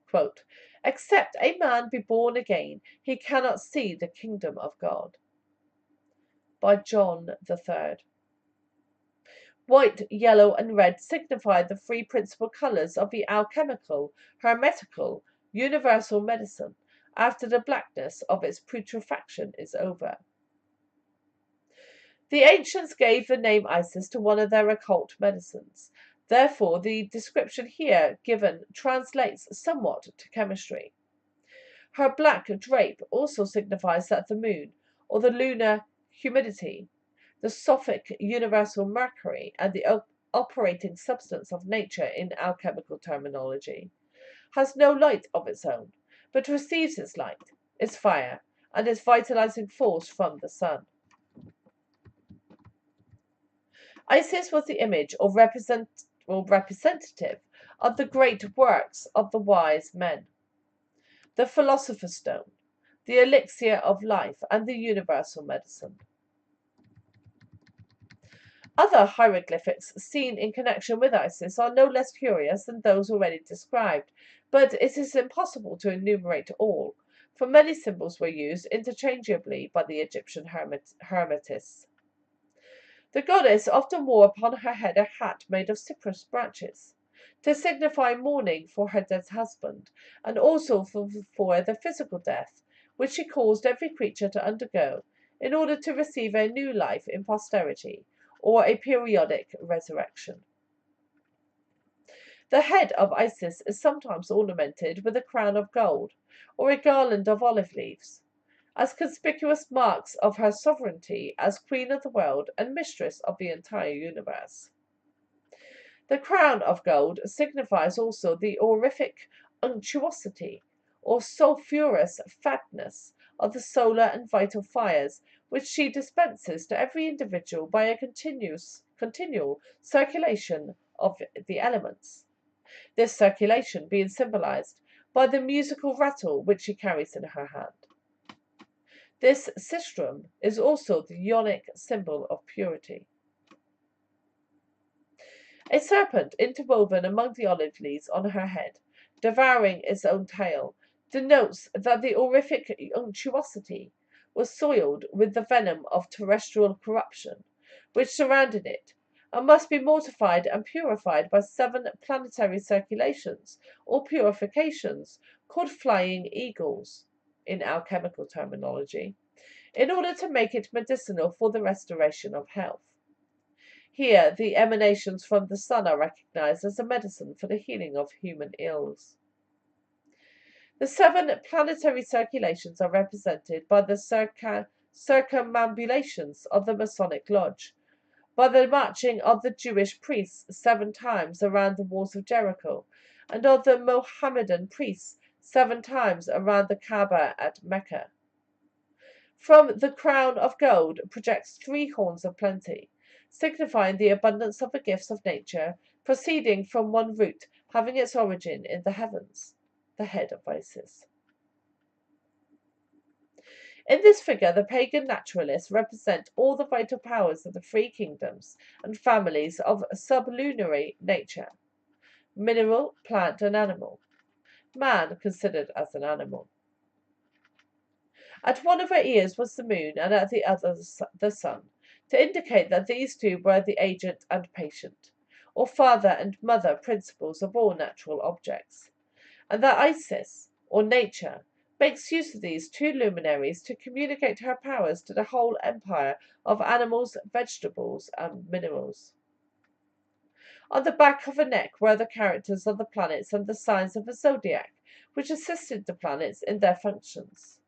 B: Quote, "Except a man be born again, he cannot see the kingdom of God." By John III. White, yellow, and red signify the three principal colours of the alchemical, hermetical, universal medicine, after the blackness of its putrefaction is over. The ancients gave the name Isis to one of their occult medicines. Therefore, the description here given translates somewhat to chemistry. Her black drape also signifies that the moon, or the lunar humidity, the Sophic universal mercury, and the operating substance of nature in alchemical terminology, has no light of its own, but receives its light, its fire, and its vitalizing force from the sun. Isis was the image or representative of the great works of the wise men, the philosopher's stone, the elixir of life, and the universal medicine. Other hieroglyphics seen in connection with Isis are no less curious than those already described, but it is impossible to enumerate all, for many symbols were used interchangeably by the Egyptian hermetists. The goddess often wore upon her head a hat made of cypress branches, to signify mourning for her dead husband, and also for the physical death which she caused every creature to undergo, in order to receive a new life in posterity, or a periodic resurrection. The head of Isis is sometimes ornamented with a crown of gold, or a garland of olive leaves, as conspicuous marks of her sovereignty as queen of the world and mistress of the entire universe. The crown of gold signifies also the aurific unctuosity, or sulphurous fatness, of the solar and vital fires which she dispenses to every individual by a continual circulation of the elements, this circulation being symbolized by the musical rattle which she carries in her hand. This sistrum is also the Ionic symbol of purity. A serpent interwoven among the olive leaves on her head, devouring its own tail, denotes that the aurific unctuosity was soiled with the venom of terrestrial corruption, which surrounded it, and must be mortified and purified by 7 planetary circulations, or purifications, called flying eagles, in alchemical terminology, in order to make it medicinal for the restoration of health. Here, the emanations from the sun are recognized as a medicine for the healing of human ills. The 7 planetary circulations are represented by the circumambulations of the Masonic Lodge, by the marching of the Jewish priests 7 times around the walls of Jericho, and of the Mohammedan priests 7 times around the Kaaba at Mecca. From the crown of gold projects 3 horns of plenty, signifying the abundance of the gifts of nature, proceeding from one root having its origin in the heavens, the head of Isis. In this figure, the pagan naturalists represent all the vital powers of the 3 kingdoms and families of sublunary nature: mineral, plant, and animal. Man considered as an animal. At one of her ears was the moon, and at the other the sun, to indicate that these 2 were the agent and patient, or father and mother principles of all natural objects, and that Isis, or nature, makes use of these 2 luminaries to communicate her powers to the whole empire of animals, vegetables, and minerals. On the back of her neck were the characters of the planets and the signs of the zodiac, which assisted the planets in their functions.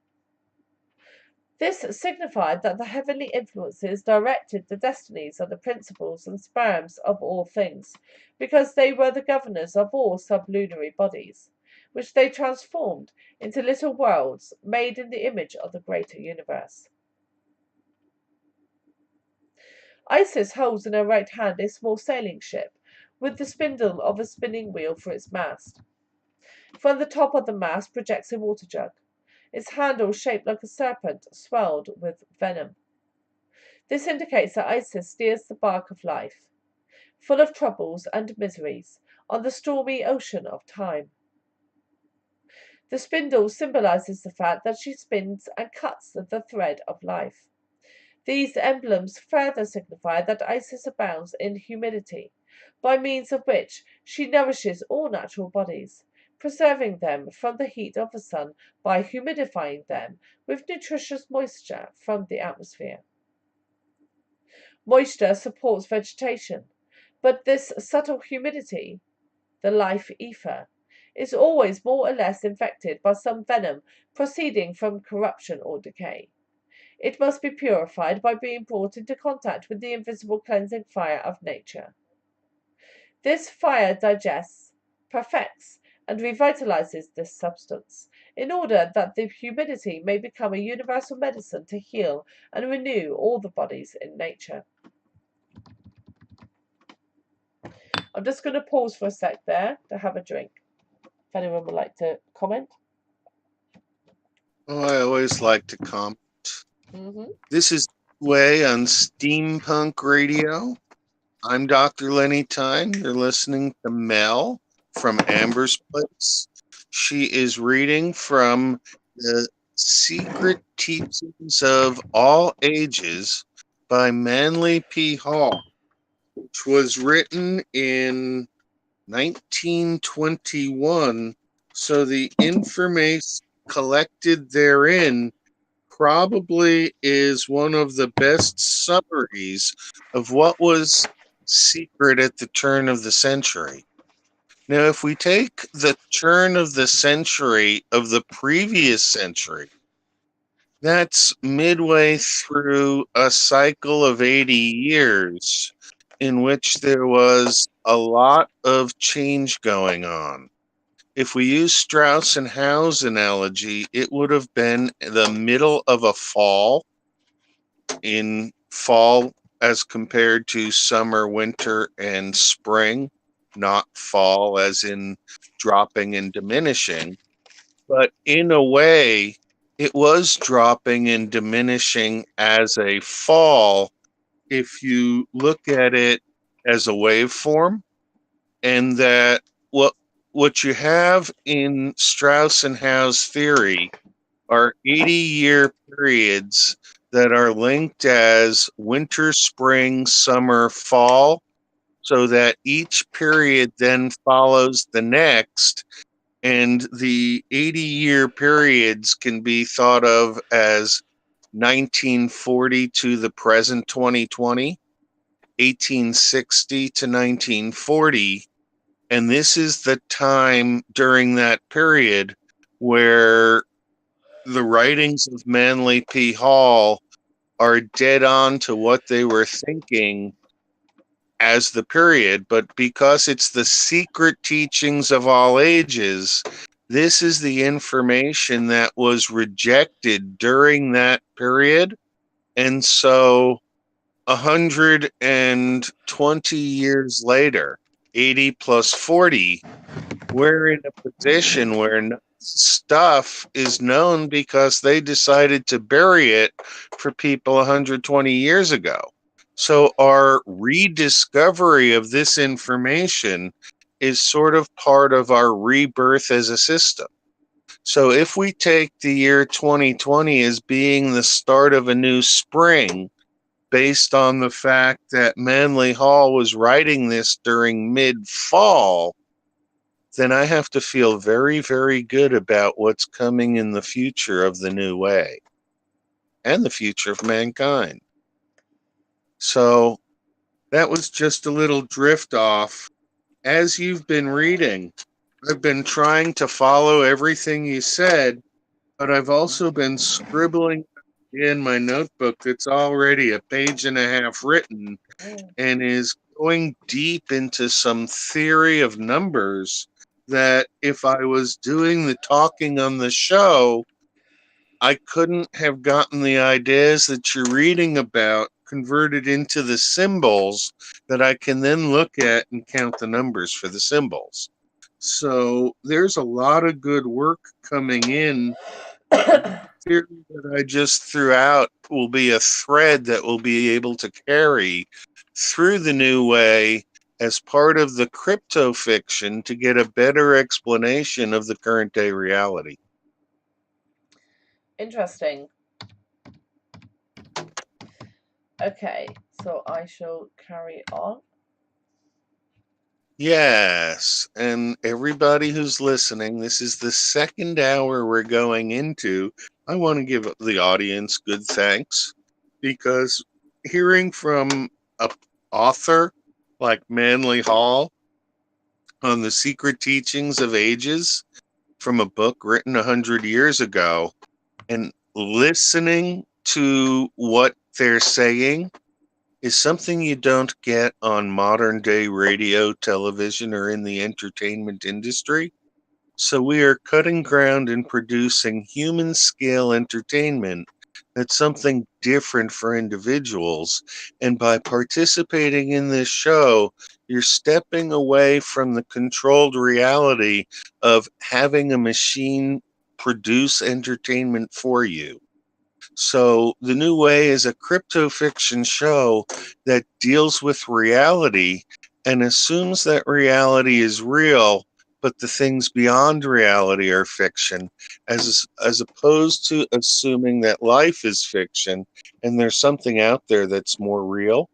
B: This signified that the heavenly influences directed the destinies of the principles and sperms of all things, because they were the governors of all sublunary bodies, which they transformed into little worlds made in the image of the greater universe. Isis holds in her right hand a small sailing ship, with the spindle of a spinning wheel for its mast. From the top of the mast projects a water jug, its handle shaped like a serpent, swelled with venom. This indicates that Isis steers the bark of life, full of troubles and miseries, on the stormy ocean of time. The spindle symbolizes the fact that she spins and cuts the thread of life. These emblems further signify that Isis abounds in humidity, by means of which she nourishes all natural bodies, preserving them from the heat of the sun by humidifying them with nutritious moisture from the atmosphere. Moisture supports vegetation, but this subtle humidity, the life ether, is always more or less infected by some venom proceeding from corruption or decay. It must be purified by being brought into contact with the invisible cleansing fire of nature. This fire digests, perfects, and revitalizes this substance, in order that the humidity may become a universal medicine to heal and renew all the bodies in nature. I'm just going to pause for a sec there to have a drink. If anyone would like to comment.
A: Oh, I always like to comment.
B: Mm-hmm.
A: This is Way on Steempunk Radio. I'm Dr. Lenny Thyme. You're listening to Mel from Amber's Place. She is reading from The Secret Teachings of All Ages by Manley P. Hall, which was written in 1921. So the information collected therein probably is one of the best summaries of what was secret at the turn of the century. Now, if we take the turn of the century of the previous century, that's midway through a cycle of 80 years in which there was a lot of change going on. If we use Strauss and Howe's analogy, it would have been the middle of a fall, in fall as compared to summer, winter, and spring, not fall as in dropping and diminishing. But in a way, it was dropping and diminishing as a fall if you look at it as a waveform, and that what you have in Strauss and Howe's theory are 80-year periods that are linked as winter, spring, summer, fall, so that each period then follows the next, and the 80-year periods can be thought of as 1940 to the present 2020, 1860 to 1940, and this is the time during that period where the writings of Manley P. Hall are dead on to what they were thinking as the period, but because it's the secret teachings of all ages, this is the information that was rejected during that period. And so 120 years later, 80 plus 40, we're in a position where stuff is known because they decided to bury it for people 120 years ago. So our rediscovery of this information is sort of part of our rebirth as a system. So if we take the year 2020 as being the start of a new spring, based on the fact that Manley Hall was writing this during mid-fall, then I have to feel very, very good about what's coming in the future of the new way and the future of mankind. So that was just a little drift off. As you've been reading, I've been trying to follow everything you said, but I've also been scribbling in my notebook that's already a page and a half written and is going deep into some theory of numbers that if I was doing the talking on the show, I couldn't have gotten the ideas that you're reading about converted into the symbols that I can then look at and count the numbers for the symbols. So there's a lot of good work coming in. The theory that I just threw out will be a thread that will be able to carry through the new way as part of the cryptofiction to get a better explanation of the current day reality.
B: Interesting. Okay, so I shall carry on.
A: Yes, and everybody who's listening, this is the second hour we're going into. I want to give the audience good thanks because hearing from an author like Manley Hall on the secret teachings of ages from a book written 100 years ago and listening to what they're saying is something you don't get on modern day radio, television, or in the entertainment industry. So we are cutting ground in producing human scale entertainment that's something different for individuals. And by participating in this show, you're stepping away from the controlled reality of having a machine produce entertainment for you. So the new way is a crypto fiction show that deals with reality and assumes that reality is real, but the things beyond reality are fiction, as opposed to assuming that life is fiction and there's something out there that's more real.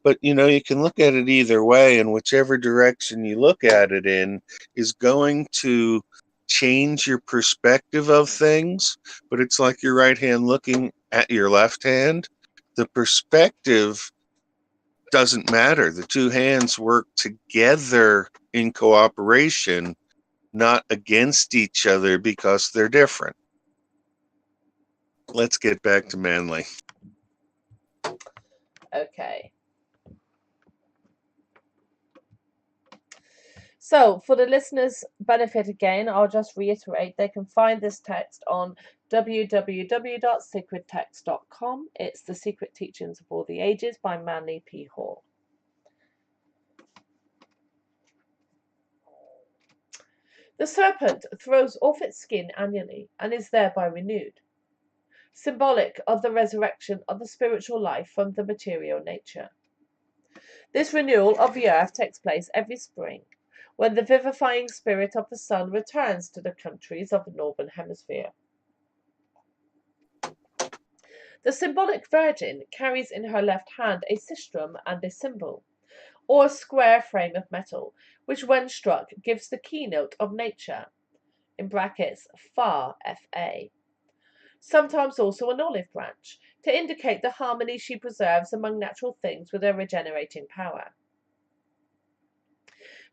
A: But you know, you can look at it either way, and whichever direction you look at it in is going to change your perspective of things. But it's like your right hand looking at your left hand. The perspective doesn't matter. The two hands work together in cooperation, not against each other because they're different. Let's get back to Manley.
B: Okay. So, for the listeners' benefit again, I'll just reiterate they can find this text on www.secrettext.com. It's The Secret Teachings of All the Ages by Manley P. Hall. The serpent throws off its skin annually and is thereby renewed, symbolic of the resurrection of the spiritual life from the material nature. This renewal of the earth takes place every spring, when the vivifying spirit of the sun returns to the countries of the northern hemisphere. The symbolic virgin carries in her left hand a sistrum and a cymbal, or a square frame of metal, which when struck gives the keynote of nature, in brackets Fa, Fa. Sometimes also an olive branch, to indicate the harmony she preserves among natural things with her regenerating power.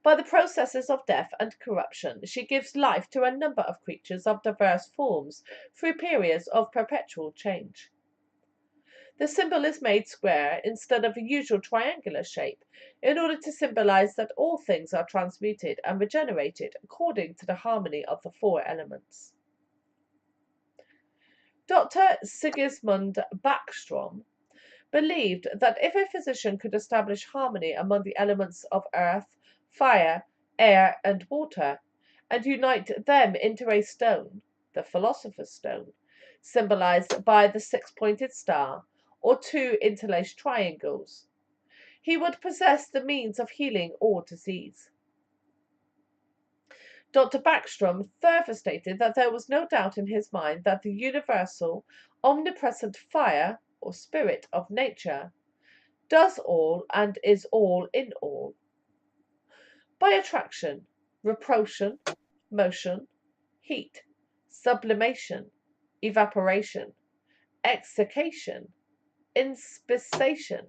B: By the processes of death and corruption, she gives life to a number of creatures of diverse forms through periods of perpetual change. The symbol is made square instead of a usual triangular shape in order to symbolize that all things are transmuted and regenerated according to the harmony of the four elements. Dr. Sigismund Backstrom believed that if a physician could establish harmony among the elements of earth, fire, air, and water, and unite them into a stone, the philosopher's stone, symbolized by the six-pointed star, or two interlaced triangles, he would possess the means of healing all disease. Dr. Backstrom further stated that there was no doubt in his mind that the universal, omnipresent fire, or spirit of nature, does all and is all in all. By attraction, repulsion, motion, heat, sublimation, evaporation, exsication, inspissation,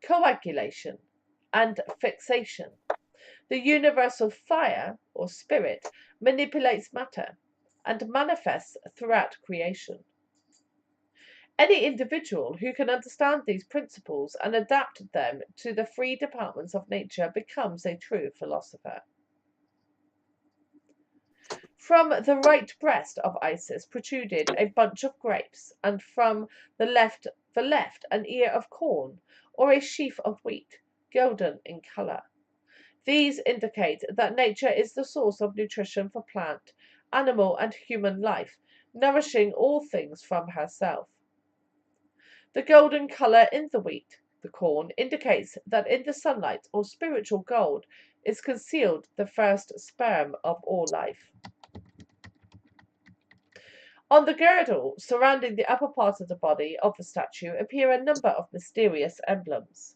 B: coagulation, and fixation, the universal fire, or spirit, manipulates matter and manifests throughout creation. Any individual who can understand these principles and adapt them to the free departments of nature becomes a true philosopher. From the right breast of Isis protruded a bunch of grapes, and from the left an ear of corn, or a sheaf of wheat, golden in colour. These indicate that nature is the source of nutrition for plant, animal, and human life, nourishing all things from herself. The golden colour in the wheat, the corn, indicates that in the sunlight, or spiritual gold, is concealed the first sperm of all life. On the girdle surrounding the upper part of the body of the statue appear a number of mysterious emblems.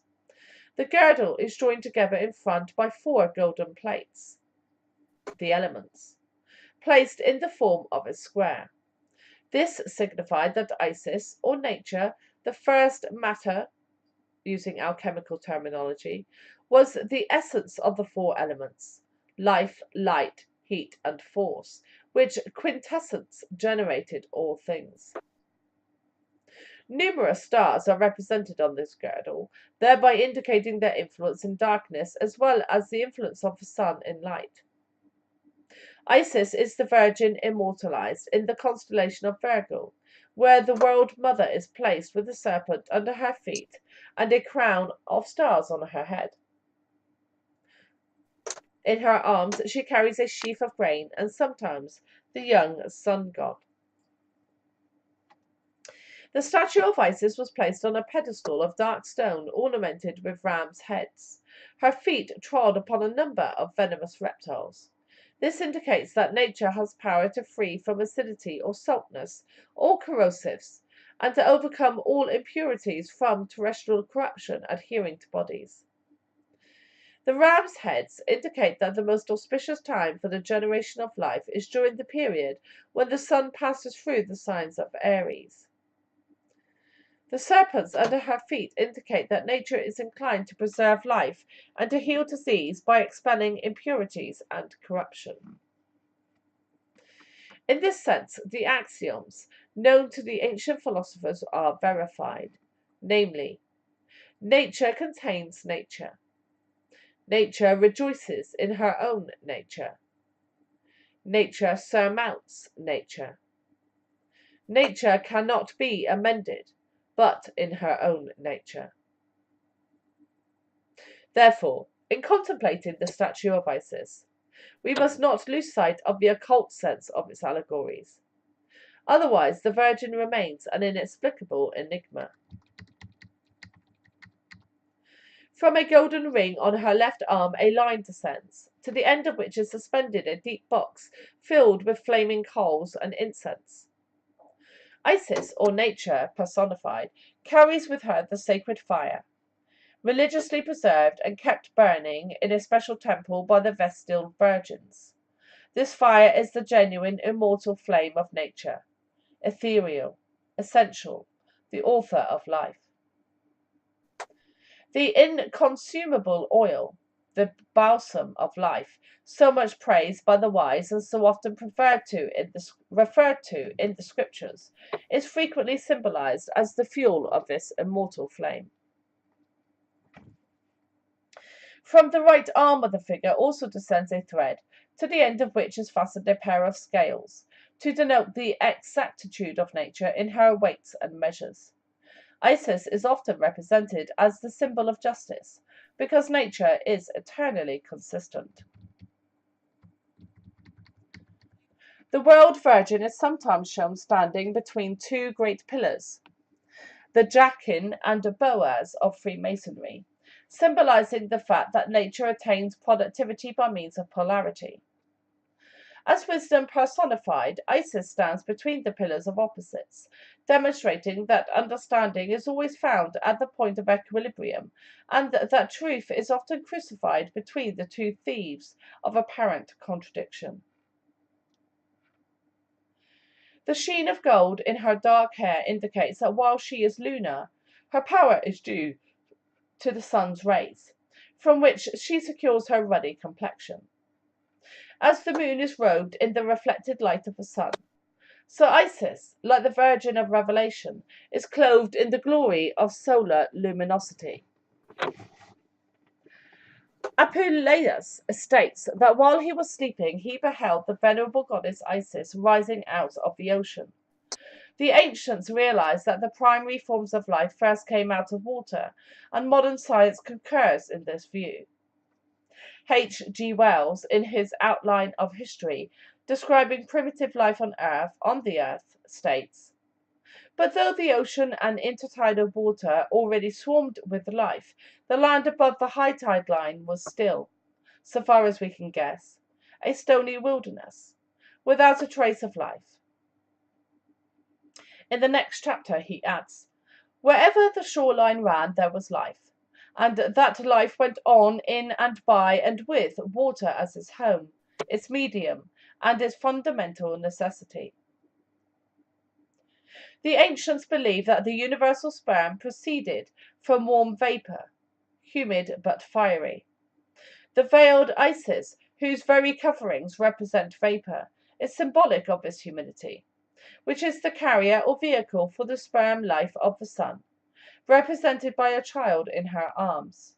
B: The girdle is joined together in front by four golden plates, the elements, placed in the form of a square. This signified that Isis, or nature, the first matter, using alchemical terminology, was the essence of the four elements, life, light, heat, and force, which quintessence generated all things. Numerous stars are represented on this girdle, thereby indicating their influence in darkness as well as the influence of the sun in light. Isis is the Virgin immortalized in the constellation of Virgo, where the World Mother is placed with a serpent under her feet and a crown of stars on her head. In her arms she carries a sheaf of grain and sometimes the young sun god. The statue of Isis was placed on a pedestal of dark stone ornamented with rams' heads. Her feet trod upon a number of venomous reptiles. This indicates that nature has power to free from acidity or saltness, all corrosives, and to overcome all impurities from terrestrial corruption adhering to bodies. The rams' heads indicate that the most auspicious time for the generation of life is during the period when the sun passes through the signs of Aries. The serpents under her feet indicate that nature is inclined to preserve life and to heal disease by expelling impurities and corruption. In this sense, the axioms known to the ancient philosophers are verified, namely, nature contains nature. Nature rejoices in her own nature. Nature surmounts nature. Nature cannot be amended, but in her own nature. Therefore, in contemplating the statue of Isis, we must not lose sight of the occult sense of its allegories. Otherwise, the Virgin remains an inexplicable enigma. From a golden ring on her left arm a line descends, to the end of which is suspended a deep box filled with flaming coals and incense. Isis, or nature personified, carries with her the sacred fire, religiously preserved and kept burning in a special temple by the Vestal virgins. This fire is the genuine immortal flame of nature, ethereal, essential, the author of life. The inconsumable oil, the balsam of life, so much praised by the wise and so often referred to in the scriptures, is frequently symbolized as the fuel of this immortal flame. From the right arm of the figure also descends a thread, to the end of which is fastened a pair of scales, to denote the exactitude of nature in her weights and measures. Isis is often represented as the symbol of justice, because nature is eternally consistent. The World Virgin is sometimes shown standing between two great pillars, the Jachin and the Boaz of Freemasonry, symbolizing the fact that nature attains productivity by means of polarity. As wisdom personified, Isis stands between the pillars of opposites, demonstrating that understanding is always found at the point of equilibrium, and that truth is often crucified between the two thieves of apparent contradiction. The sheen of gold in her dark hair indicates that while she is lunar, her power is due to the sun's rays, from which she secures her ruddy complexion. As the moon is robed in the reflected light of the sun, so Isis, like the Virgin of Revelation, is clothed in the glory of solar luminosity. Apuleius states that while he was sleeping, he beheld the venerable goddess Isis rising out of the ocean. The ancients realized that the primary forms of life first came out of water, and modern science concurs in this view. H. G. Wells, in his Outline of History, describing primitive life on the Earth, states, "But though the ocean and intertidal water already swarmed with life, the land above the high tide line was still, so far as we can guess, a stony wilderness, without a trace of life." In the next chapter he adds, "Wherever the shoreline ran there was life, and that life went on in and by and with water as its home, its medium, and its fundamental necessity." The ancients believed that the universal sperm proceeded from warm vapour, humid but fiery. The veiled Isis, whose very coverings represent vapour, is symbolic of this humidity, which is the carrier or vehicle for the sperm life of the sun, represented by a child in her arms.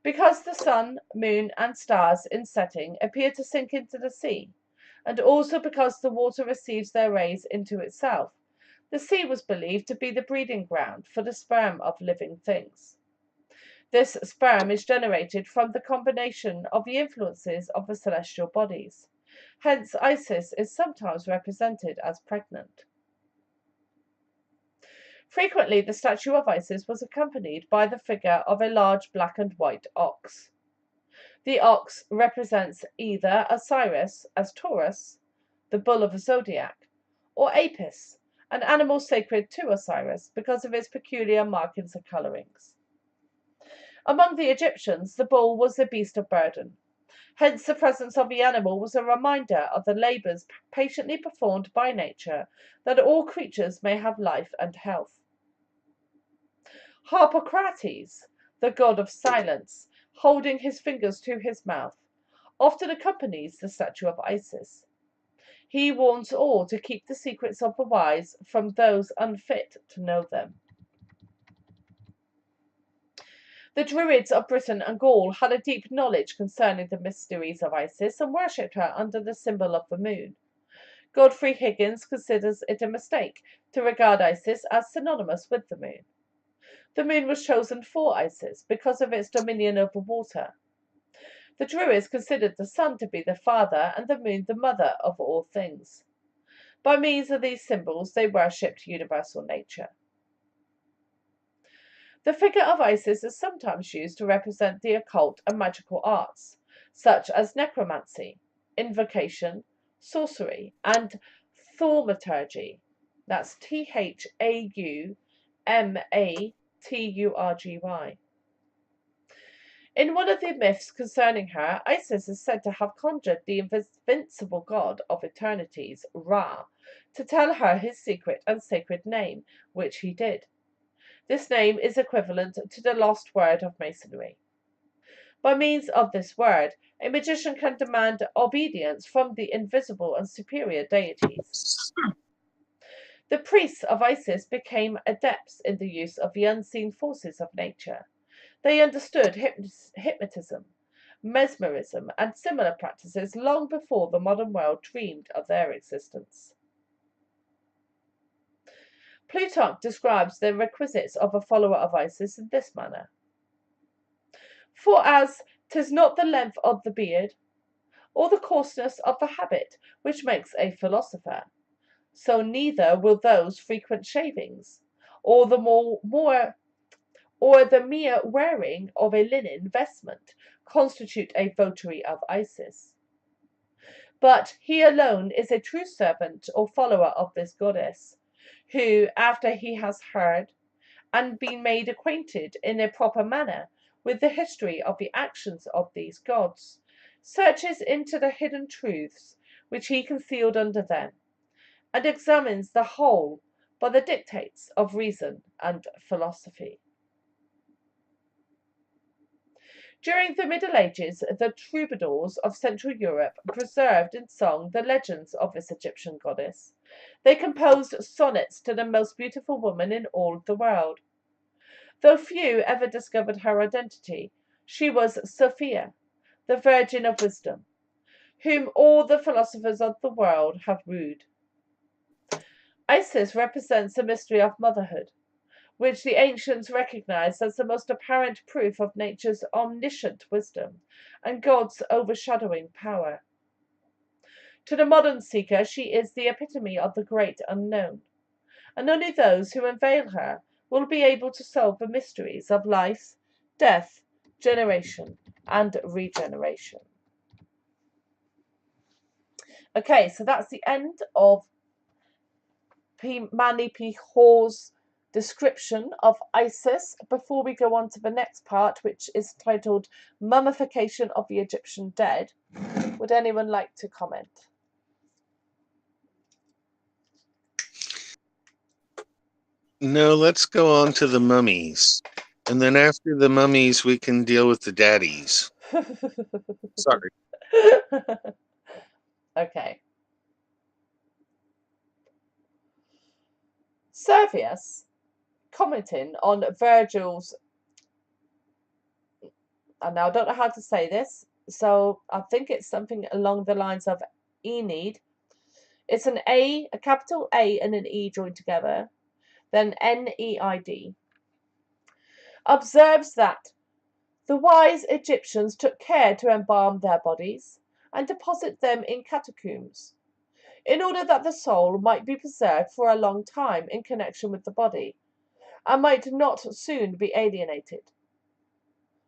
B: Because the sun, moon, and stars in setting appear to sink into the sea, and also because the water receives their rays into itself, the sea was believed to be the breeding ground for the sperm of living things. This sperm is generated from the combination of the influences of the celestial bodies. Hence, Isis is sometimes represented as pregnant. Frequently, the statue of Isis was accompanied by the figure of a large black and white ox. The ox represents either Osiris as Taurus, the bull of the zodiac, or Apis, an animal sacred to Osiris because of its peculiar markings and colorings. Among the Egyptians, the bull was the beast of burden. Hence, the presence of the animal was a reminder of the labors patiently performed by nature, that all creatures may have life and health. Harpocrates, the god of silence, holding his fingers to his mouth, often accompanies the statue of Isis. He warns all to keep the secrets of the wise from those unfit to know them. The Druids of Britain and Gaul had a deep knowledge concerning the mysteries of Isis and worshipped her under the symbol of the moon. Godfrey Higgins considers it a mistake to regard Isis as synonymous with the moon. The moon was chosen for Isis because of its dominion over water. The Druids considered the sun to be the father and the moon the mother of all things. By means of these symbols, they worshipped universal nature. The figure of Isis is sometimes used to represent the occult and magical arts, such as necromancy, invocation, sorcery, and thaumaturgy. That's Thaumaturgy. In one of the myths concerning her, Isis is said to have conjured the invincible god of eternities, Ra, to tell her his secret and sacred name, which he did. This name is equivalent to the lost word of masonry. By means of this word, a magician can demand obedience from the invisible and superior deities. The priests of Isis became adepts in the use of the unseen forces of nature. They understood hypnotism, mesmerism, and similar practices long before the modern world dreamed of their existence. Plutarch describes the requisites of a follower of Isis in this manner. For as 'tis not the length of the beard, or the coarseness of the habit, which makes a philosopher, so neither will those frequent shavings, or the mere wearing of a linen vestment constitute a votary of Isis. But he alone is a true servant or follower of this goddess, who, after he has heard and been made acquainted in a proper manner with the history of the actions of these gods, searches into the hidden truths which he concealed under them, and examines the whole by the dictates of reason and philosophy. During the Middle Ages, the troubadours of Central Europe preserved in song the legends of this Egyptian goddess. They composed sonnets to the most beautiful woman in all the world. Though few ever discovered her identity, she was Sophia, the Virgin of Wisdom, whom all the philosophers of the world have wooed. Isis represents the mystery of motherhood, which the ancients recognized as the most apparent proof of nature's omniscient wisdom and God's overshadowing power. To the modern seeker, she is the epitome of the great unknown, and only those who unveil her will be able to solve the mysteries of life, death, generation, and regeneration. Okay, so that's the end of Manley P. Hall's description of Isis. Before we go on to the next part, which is titled Mummification of the Egyptian Dead, would anyone like to comment?
A: No, let's go on to the mummies. And then after the mummies, we can deal with the daddies. Sorry.
B: Okay. Servius, commenting on Virgil's, and now I don't know how to say this, so I think it's something along the lines of Aeneid. It's an A, a capital A and an E joined together, then Neid. Observes that the wise Egyptians took care to embalm their bodies and deposit them in catacombs, in order that the soul might be preserved for a long time in connection with the body, and might not soon be alienated,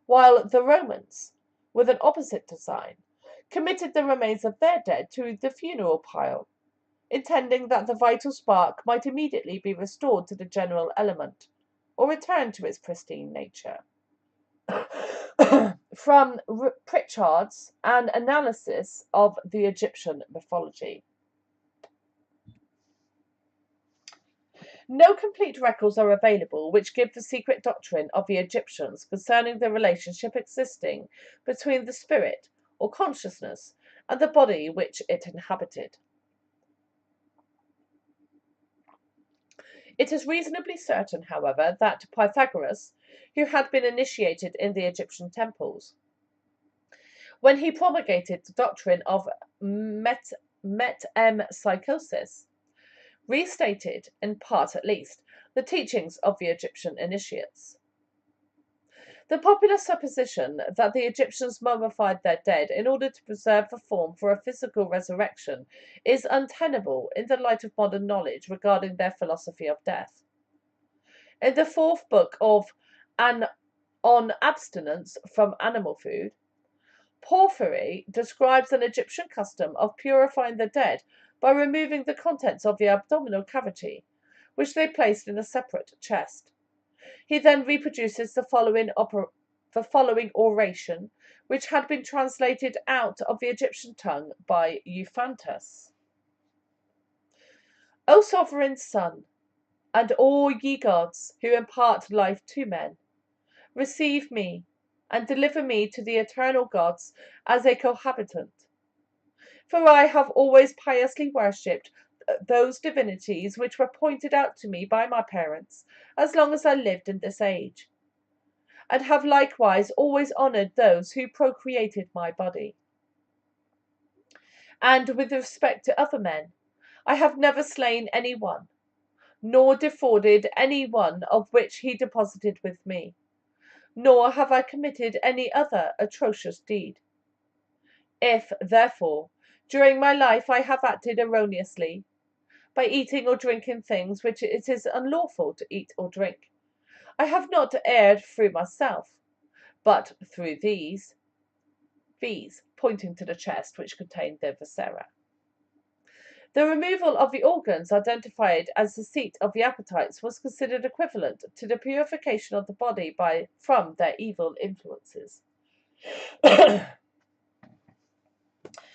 B: while the Romans, with an opposite design, committed the remains of their dead to the funeral pile, intending that the vital spark might immediately be restored to the general element, or return to its pristine nature. From Pritchard's An Analysis of the Egyptian Mythology. No complete records are available which give the secret doctrine of the Egyptians concerning the relationship existing between the spirit, or consciousness, and the body which it inhabited. It is reasonably certain, however, that Pythagoras, who had been initiated in the Egyptian temples, when he promulgated the doctrine of metempsychosis, restated, in part at least, the teachings of the Egyptian initiates. The popular supposition that the Egyptians mummified their dead in order to preserve the form for a physical resurrection is untenable in the light of modern knowledge regarding their philosophy of death. In the fourth book of On Abstinence from Animal Food, Porphyry describes an Egyptian custom of purifying the dead by removing the contents of the abdominal cavity, which they placed in a separate chest. He then reproduces the following oration, which had been translated out of the Egyptian tongue by Euphantus. O sovereign Son, and all ye gods who impart life to men, receive me and deliver me to the eternal gods as a cohabitant. For I have always piously worshipped those divinities which were pointed out to me by my parents as long as I lived in this age, and have likewise always honoured those who procreated my body. And with respect to other men, I have never slain any one, nor defrauded any one of which he deposited with me, nor have I committed any other atrocious deed. If, therefore, during my life I have acted erroneously, by eating or drinking things which it is unlawful to eat or drink, I have not erred through myself, but through these, pointing to the chest which contained the viscera. The removal of the organs identified as the seat of the appetites was considered equivalent to the purification of the body from their evil influences.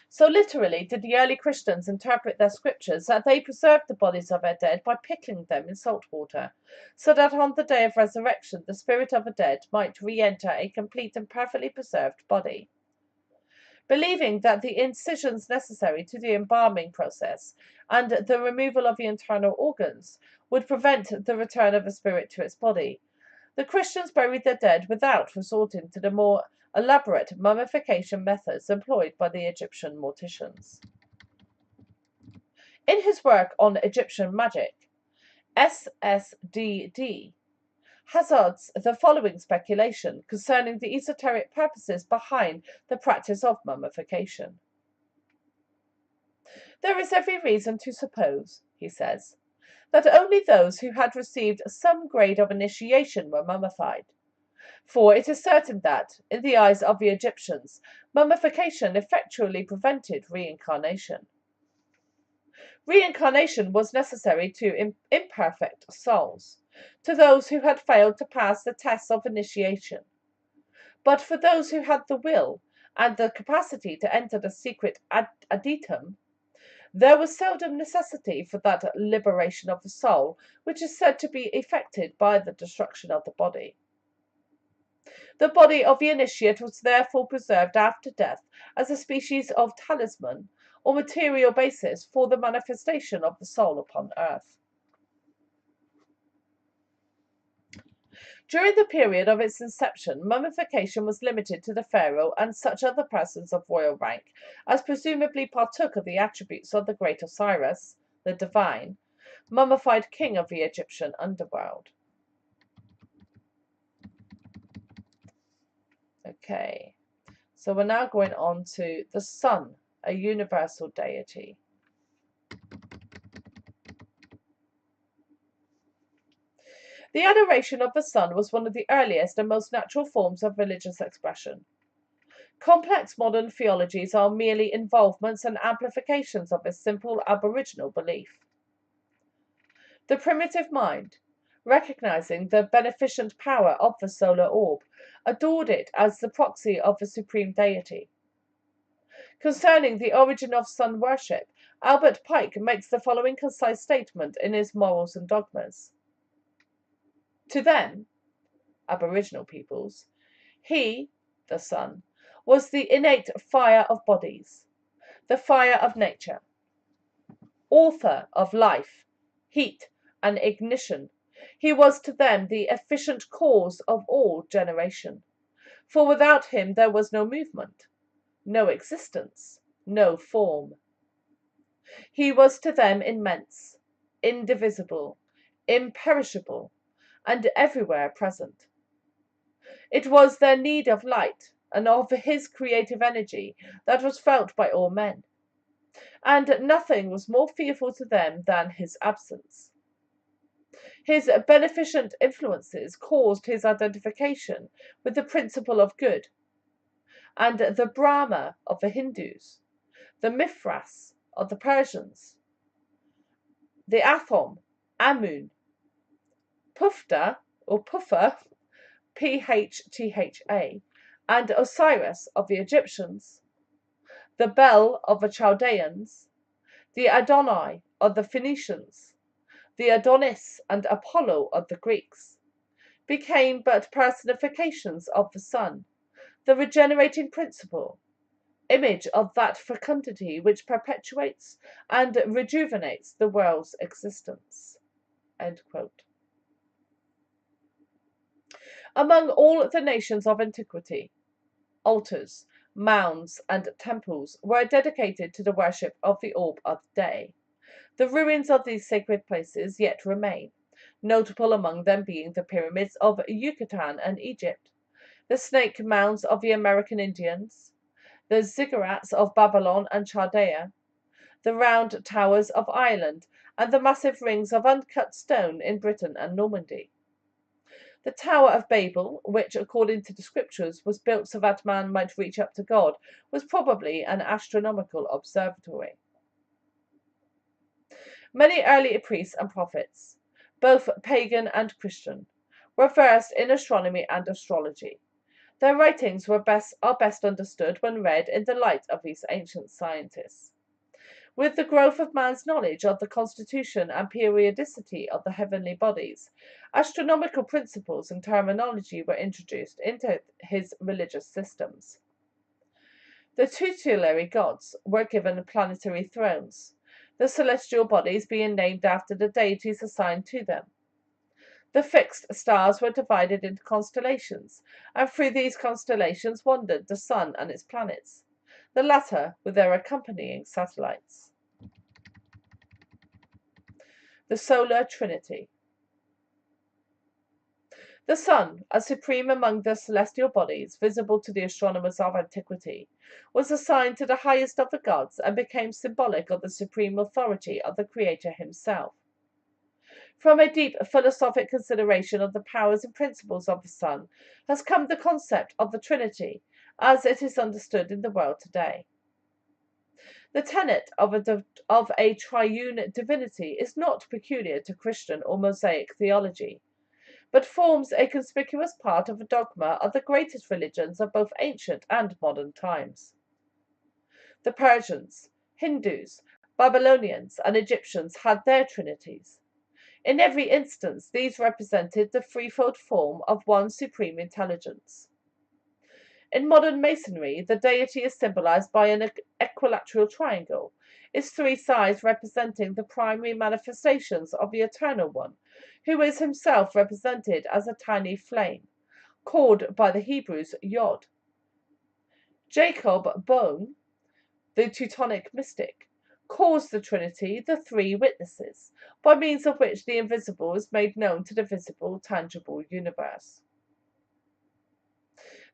B: So literally did the early Christians interpret their scriptures that they preserved the bodies of their dead by pickling them in salt water, so that on the day of resurrection the spirit of the dead might re-enter a complete and perfectly preserved body. Believing that the incisions necessary to the embalming process and the removal of the internal organs would prevent the return of the spirit to its body, the Christians buried their dead without resorting to the more elaborate mummification methods employed by the Egyptian morticians. In his work on Egyptian magic, SSDD hazards the following speculation concerning the esoteric purposes behind the practice of mummification. There is every reason to suppose, he says, that only those who had received some grade of initiation were mummified. For it is certain that, in the eyes of the Egyptians, mummification effectually prevented reincarnation. Reincarnation was necessary to imperfect souls, to those who had failed to pass the tests of initiation. But for those who had the will and the capacity to enter the secret adytum, there was seldom necessity for that liberation of the soul which is said to be effected by the destruction of the body. The body of the initiate was therefore preserved after death as a species of talisman or material basis for the manifestation of the soul upon earth. During the period of its inception, mummification was limited to the pharaoh and such other persons of royal rank as presumably partook of the attributes of the great Osiris, the divine, mummified king of the Egyptian underworld. Okay, so we're now going on to the sun, a universal deity. The adoration of the sun was one of the earliest and most natural forms of religious expression. Complex modern theologies are merely involvements and amplifications of this simple aboriginal belief. The primitive mind, recognizing the beneficent power of the solar orb, adored it as the proxy of the supreme deity. Concerning the origin of sun worship, Albert Pike makes the following concise statement in his Morals and Dogmas. To them, Aboriginal peoples, he, the sun, was the innate fire of bodies, the fire of nature, author of life, heat, and ignition. He was to them the efficient cause of all generation, for without him there was no movement, no existence, no form. He was to them immense, indivisible, imperishable, and everywhere present. It was their need of light and of his creative energy that was felt by all men, and nothing was more fearful to them than his absence. His beneficent influences caused his identification with the principle of good, and the Brahma of the Hindus, the Mithras of the Persians, the Athom, Amun, Pufta, or Puffer, Phtha, and Osiris of the Egyptians, the Bel of the Chaldeans, the Adonai of the Phoenicians, the Adonis and Apollo of the Greeks, became but personifications of the sun, the regenerating principle, image of that fecundity which perpetuates and rejuvenates the world's existence. End quote. Among all the nations of antiquity, altars, mounds, and temples were dedicated to the worship of the orb of day. The ruins of these sacred places yet remain, notable among them being the pyramids of Yucatan and Egypt, the snake mounds of the American Indians, the ziggurats of Babylon and Chaldea, the round towers of Ireland, and the massive rings of uncut stone in Britain and Normandy. The Tower of Babel, which, according to the scriptures, was built so that man might reach up to God, was probably an astronomical observatory. Many early priests and prophets, both pagan and Christian, were versed in astronomy and astrology. Their writings are best understood when read in the light of these ancient scientists. With the growth of man's knowledge of the constitution and periodicity of the heavenly bodies, astronomical principles and terminology were introduced into his religious systems. The tutelary gods were given planetary thrones, the celestial bodies being named after the deities assigned to them. The fixed stars were divided into constellations, and through these constellations wandered the sun and its planets, the latter with their accompanying satellites. The Solar Trinity. The sun, as supreme among the celestial bodies visible to the astronomers of antiquity, was assigned to the highest of the gods and became symbolic of the supreme authority of the Creator himself. From a deep philosophic consideration of the powers and principles of the sun has come the concept of the Trinity as it is understood in the world today. The tenet of a triune divinity is not peculiar to Christian or Mosaic theology, but forms a conspicuous part of the dogma of the greatest religions of both ancient and modern times. The Persians, Hindus, Babylonians, and Egyptians had their trinities. In every instance, these represented the threefold form of one supreme intelligence. In modern Masonry, the deity is symbolized by an equilateral triangle, its three sides representing the primary manifestations of the Eternal One, who is himself represented as a tiny flame, called by the Hebrews Yod. Jacob Boehme, the Teutonic mystic, calls the Trinity the three witnesses, by means of which the invisible is made known to the visible, tangible universe.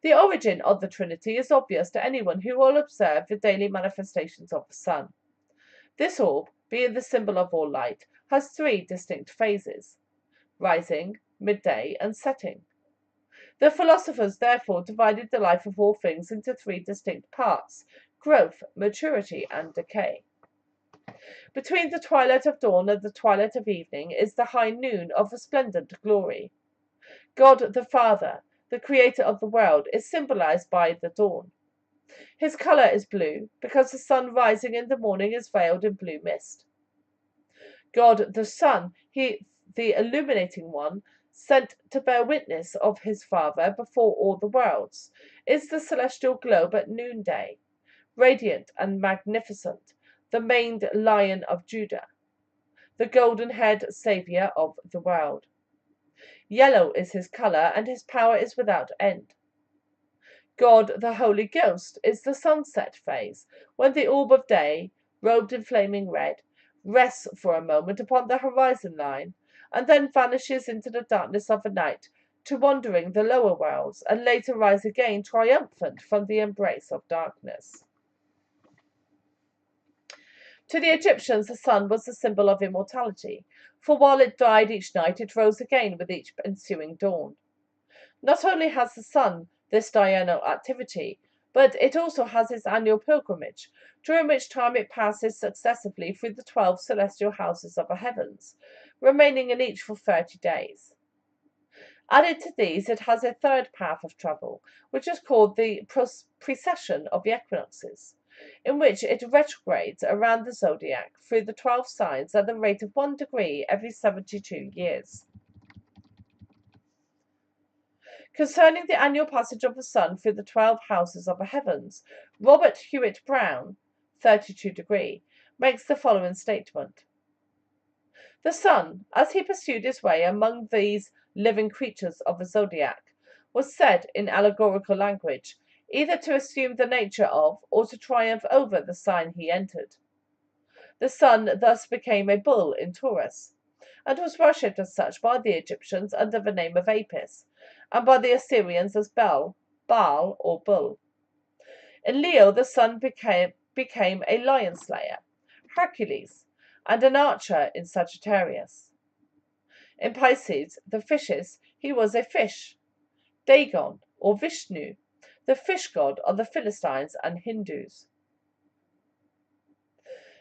B: The origin of the Trinity is obvious to anyone who will observe the daily manifestations of the sun. This orb, being the symbol of all light, has three distinct phases: rising, midday, and setting. The philosophers therefore divided the life of all things into three distinct parts: growth, maturity, and decay. Between the twilight of dawn and the twilight of evening is the high noon of resplendent glory. God the Father, the creator of the world, is symbolized by the dawn. His color is blue because the sun rising in the morning is veiled in blue mist. God the Son, the illuminating one, sent to bear witness of his Father before all the worlds, is the celestial globe at noonday, radiant and magnificent, the maned Lion of Judah, the golden-haired Saviour of the world. Yellow is his colour, and his power is without end. God, the Holy Ghost, is the sunset phase, when the orb of day, robed in flaming red, rests for a moment upon the horizon line, and then vanishes into the darkness of the night, to wandering the lower worlds, and later rise again triumphant from the embrace of darkness. To the Egyptians, the sun was the symbol of immortality, for while it died each night, it rose again with each ensuing dawn. Not only has the sun this diurnal activity, but it also has its annual pilgrimage, during which time it passes successively through the 12 celestial houses of the heavens, remaining in each for 30 days. Added to these, it has a third path of travel, which is called the precession of the equinoxes, in which it retrogrades around the zodiac through the 12 signs at the rate of 1 degree every 72 years. Concerning the annual passage of the sun through the 12 houses of the heavens, Robert Hewitt Brown, 32°, makes the following statement. The sun, as he pursued his way among these living creatures of the zodiac, was said, in allegorical language, either to assume the nature of, or to triumph over, the sign he entered. The sun thus became a bull in Taurus, and was worshipped as such by the Egyptians under the name of Apis, and by the Assyrians as Baal or Bull. In Leo, the sun became a lion slayer, Hercules, and an archer in Sagittarius. In Pisces, the fishes, he was a fish, Dagon or Vishnu, the fish god of the Philistines and Hindus.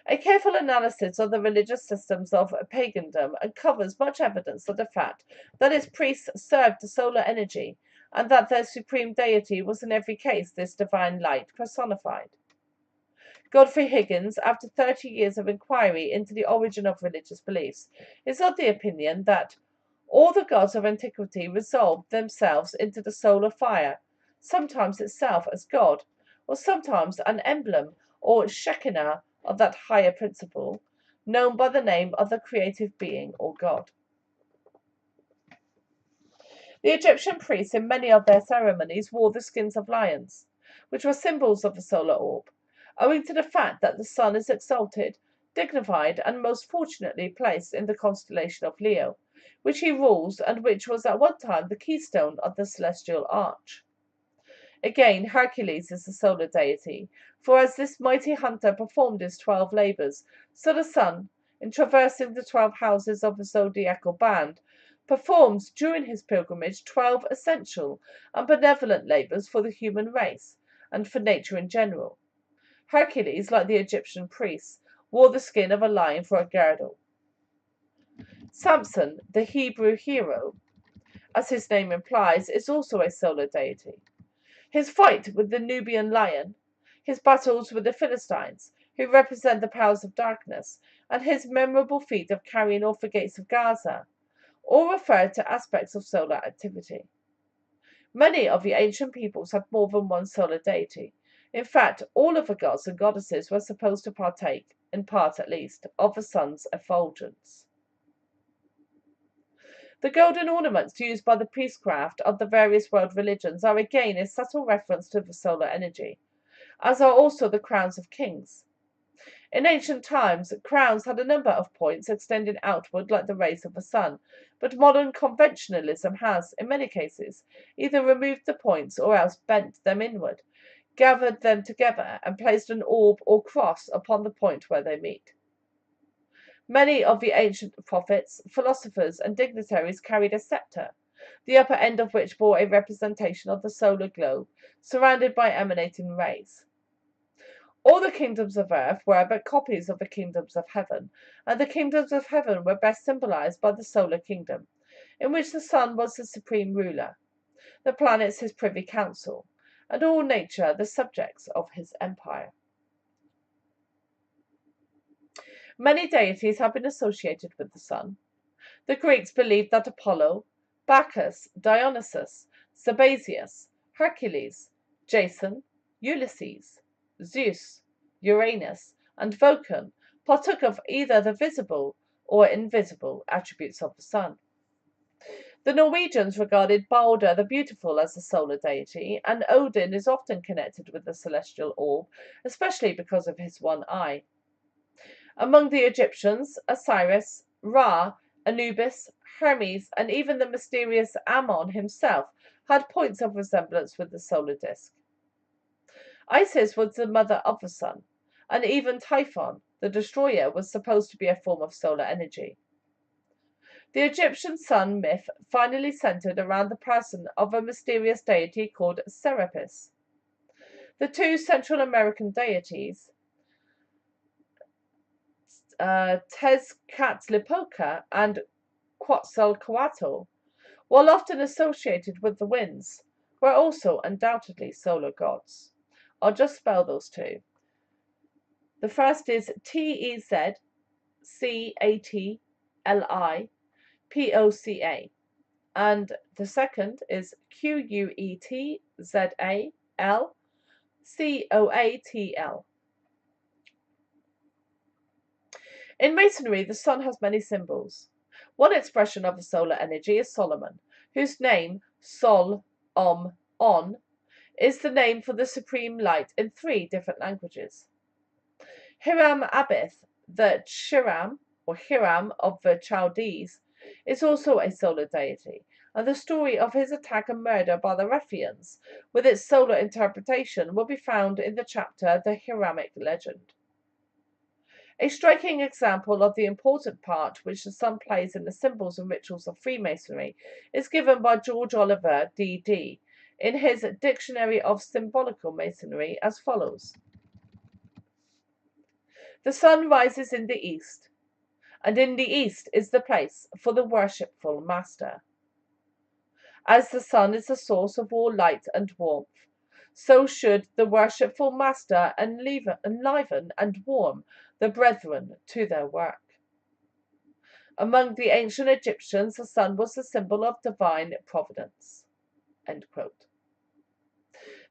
B: A careful analysis of the religious systems of pagandom uncovers much evidence of the fact that its priests served the solar energy, and that their supreme deity was in every case this divine light personified. Godfrey Higgins, after 30 years of inquiry into the origin of religious beliefs, is of the opinion that all the gods of antiquity resolved themselves into the solar fire, sometimes itself as God, or sometimes an emblem or Shekinah of that higher principle, known by the name of the creative being or God. The Egyptian priests in many of their ceremonies wore the skins of lions, which were symbols of the solar orb, owing to the fact that the sun is exalted, dignified, and most fortunately placed in the constellation of Leo, which he rules and which was at one time the keystone of the celestial arch. Again, Hercules is the solar deity, for as this mighty hunter performed his 12 labours, so the sun, in traversing the 12 houses of the zodiacal band, performs during his pilgrimage 12 essential and benevolent labours for the human race, and for nature in general. Hercules, like the Egyptian priests, wore the skin of a lion for a girdle. Samson, the Hebrew hero, as his name implies, is also a solar deity. His fight with the Nubian lion, his battles with the Philistines, who represent the powers of darkness, and his memorable feat of carrying off the gates of Gaza, all refer to aspects of solar activity. Many of the ancient peoples had more than one solar deity. In fact, all of the gods and goddesses were supposed to partake, in part at least, of the sun's effulgence. The golden ornaments used by the priestcraft of the various world religions are again a subtle reference to the solar energy, as are also the crowns of kings. In ancient times, crowns had a number of points extending outward like the rays of the sun, but modern conventionalism has, in many cases, either removed the points or else bent them inward, gathered them together, and placed an orb or cross upon the point where they meet. Many of the ancient prophets, philosophers, and dignitaries carried a sceptre, the upper end of which bore a representation of the solar globe, surrounded by emanating rays. All the kingdoms of earth were but copies of the kingdoms of heaven, and the kingdoms of heaven were best symbolized by the solar kingdom, in which the sun was the supreme ruler, the planets his privy council, and all nature the subjects of his empire. Many deities have been associated with the sun. The Greeks believed that Apollo, Bacchus, Dionysus, Sabazius, Hercules, Jason, Ulysses, Zeus, Uranus, and Vulcan partook of either the visible or invisible attributes of the sun. The Norwegians regarded Balder the Beautiful as a solar deity, and Odin is often connected with the celestial orb, especially because of his one eye. Among the Egyptians, Osiris, Ra, Anubis, Hermes, and even the mysterious Ammon himself had points of resemblance with the solar disk. Isis was the mother of the sun, and even Typhon, the destroyer, was supposed to be a form of solar energy. The Egyptian sun myth finally centered around the person of a mysterious deity called Serapis. The two Central American deities, Tezcatlipoca and Quetzalcoatl, while often associated with the winds, were also undoubtedly solar gods. I'll just spell those two. The first is Tezcatlipoca, and the second is Quetzalcoatl. In Masonry, the sun has many symbols. One expression of the solar energy is Solomon, whose name, Sol, On, is the name for the supreme light in 3 different languages. Hiram Abith, the Hiram of the Chaldees, is also a solar deity, and the story of his attack and murder by the Ruffians, with its solar interpretation, will be found in the chapter The Hiramic Legend. A striking example of the important part which the sun plays in the symbols and rituals of Freemasonry is given by George Oliver, D.D., in his Dictionary of Symbolical Masonry as follows. The sun rises in the east, and in the east is the place for the worshipful master. As the sun is the source of all light and warmth, so should the worshipful master enliven and warm the brethren to their work. Among the ancient Egyptians, the sun was the symbol of divine providence. End quote.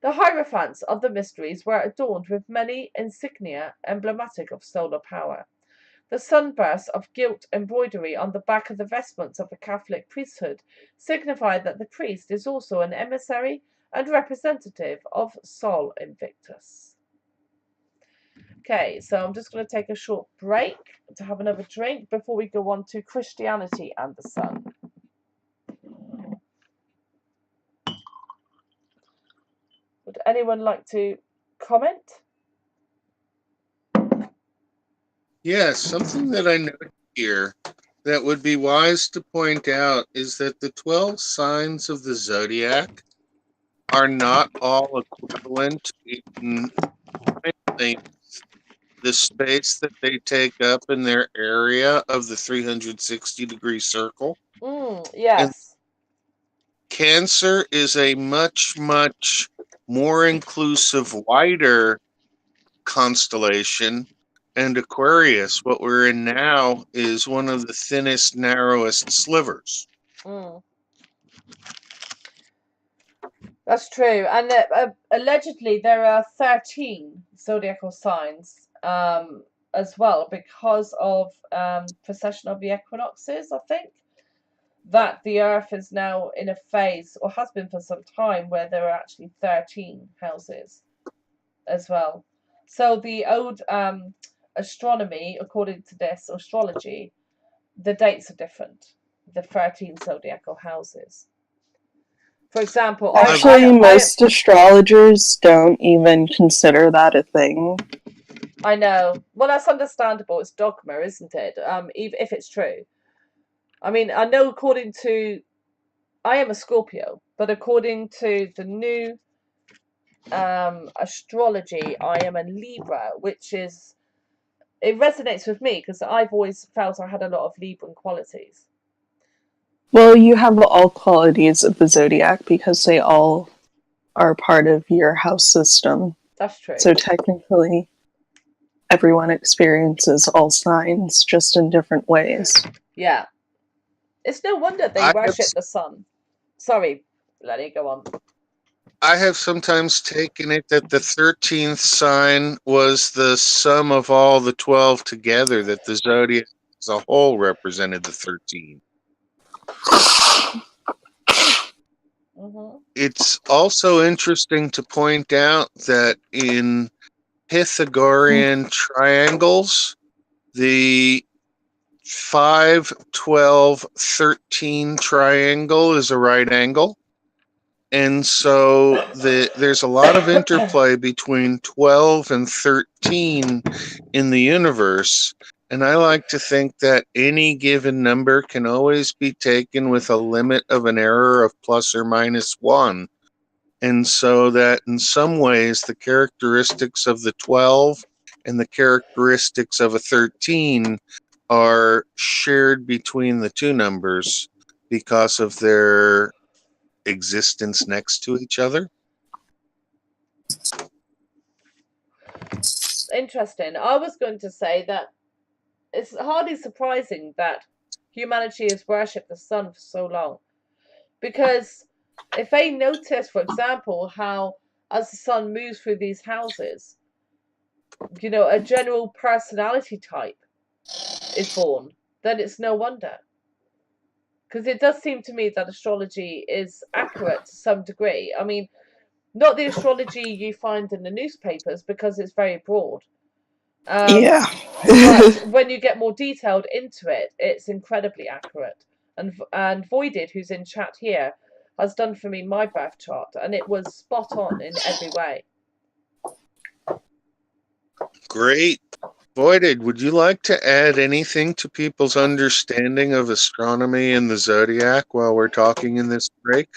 B: The hierophants of the mysteries were adorned with many insignia emblematic of solar power. The sunbursts of gilt embroidery on the back of the vestments of the Catholic priesthood signify that the priest is also an emissary and representative of Sol Invictus. Okay, so I'm just going to take a short break to have another drink before we go on to Christianity and the sun. Would anyone like to comment?
A: Yes, something that I note here that would be wise to point out is that the 12 signs of the zodiac are not all equivalent in the space that they take up in their area of the 360-degree circle.
B: Yes.
A: And Cancer is a much, much more inclusive, wider constellation. And Aquarius, what we're in now, is one of the thinnest, narrowest slivers.
B: That's true. And allegedly there are 13 zodiacal signs as well, because of precession of the equinoxes, I think, that the Earth is now in a phase, or has been for some time, where there are actually 13 houses as well. So the old astronomy, according to this astrology, the dates are different. The 13 zodiacal houses. For example,
C: actually, most astrologers don't even consider that a thing.
B: I know. Well, that's understandable. It's dogma, isn't it? If it's true. I mean, I know according to, I am a Scorpio, but according to the new astrology, I am a Libra, which is, it resonates with me because I've always felt I had a lot of Libran qualities.
C: Well, you have all qualities of the zodiac because they all are part of your house system.
B: That's true.
C: So technically, everyone experiences all signs, just in different ways.
B: Yeah. It's no wonder they worship the sun. Sorry, Lenny, go on.
A: I have sometimes taken it that the 13th sign was the sum of all the 12 together, that the zodiac as a whole represented the 13. It's also interesting to point out that in Pythagorean triangles, the 5, 12, 13 triangle is a right angle. And so there's a lot of interplay between 12 and 13 in the universe. And I like to think that any given number can always be taken with a limit of an error of plus or minus 1. And so that in some ways, the characteristics of the 12 and the characteristics of a 13 are shared between the two numbers because of their existence next to each other.
B: Interesting. I was going to say that it's hardly surprising that humanity has worshipped the sun for so long. Because if they notice, for example, how as the sun moves through these houses, a general personality type is born, then it's no wonder. Because it does seem to me that astrology is accurate to some degree. I mean, not the astrology you find in the newspapers, because it's very broad.
C: Yeah.
B: But when you get more detailed into it, it's incredibly accurate. And Voided, who's in chat here, has done for me my birth chart, and it was spot on in every way.
A: Great. Voided, would you like to add anything to people's understanding of astronomy and the zodiac while we're talking in this break?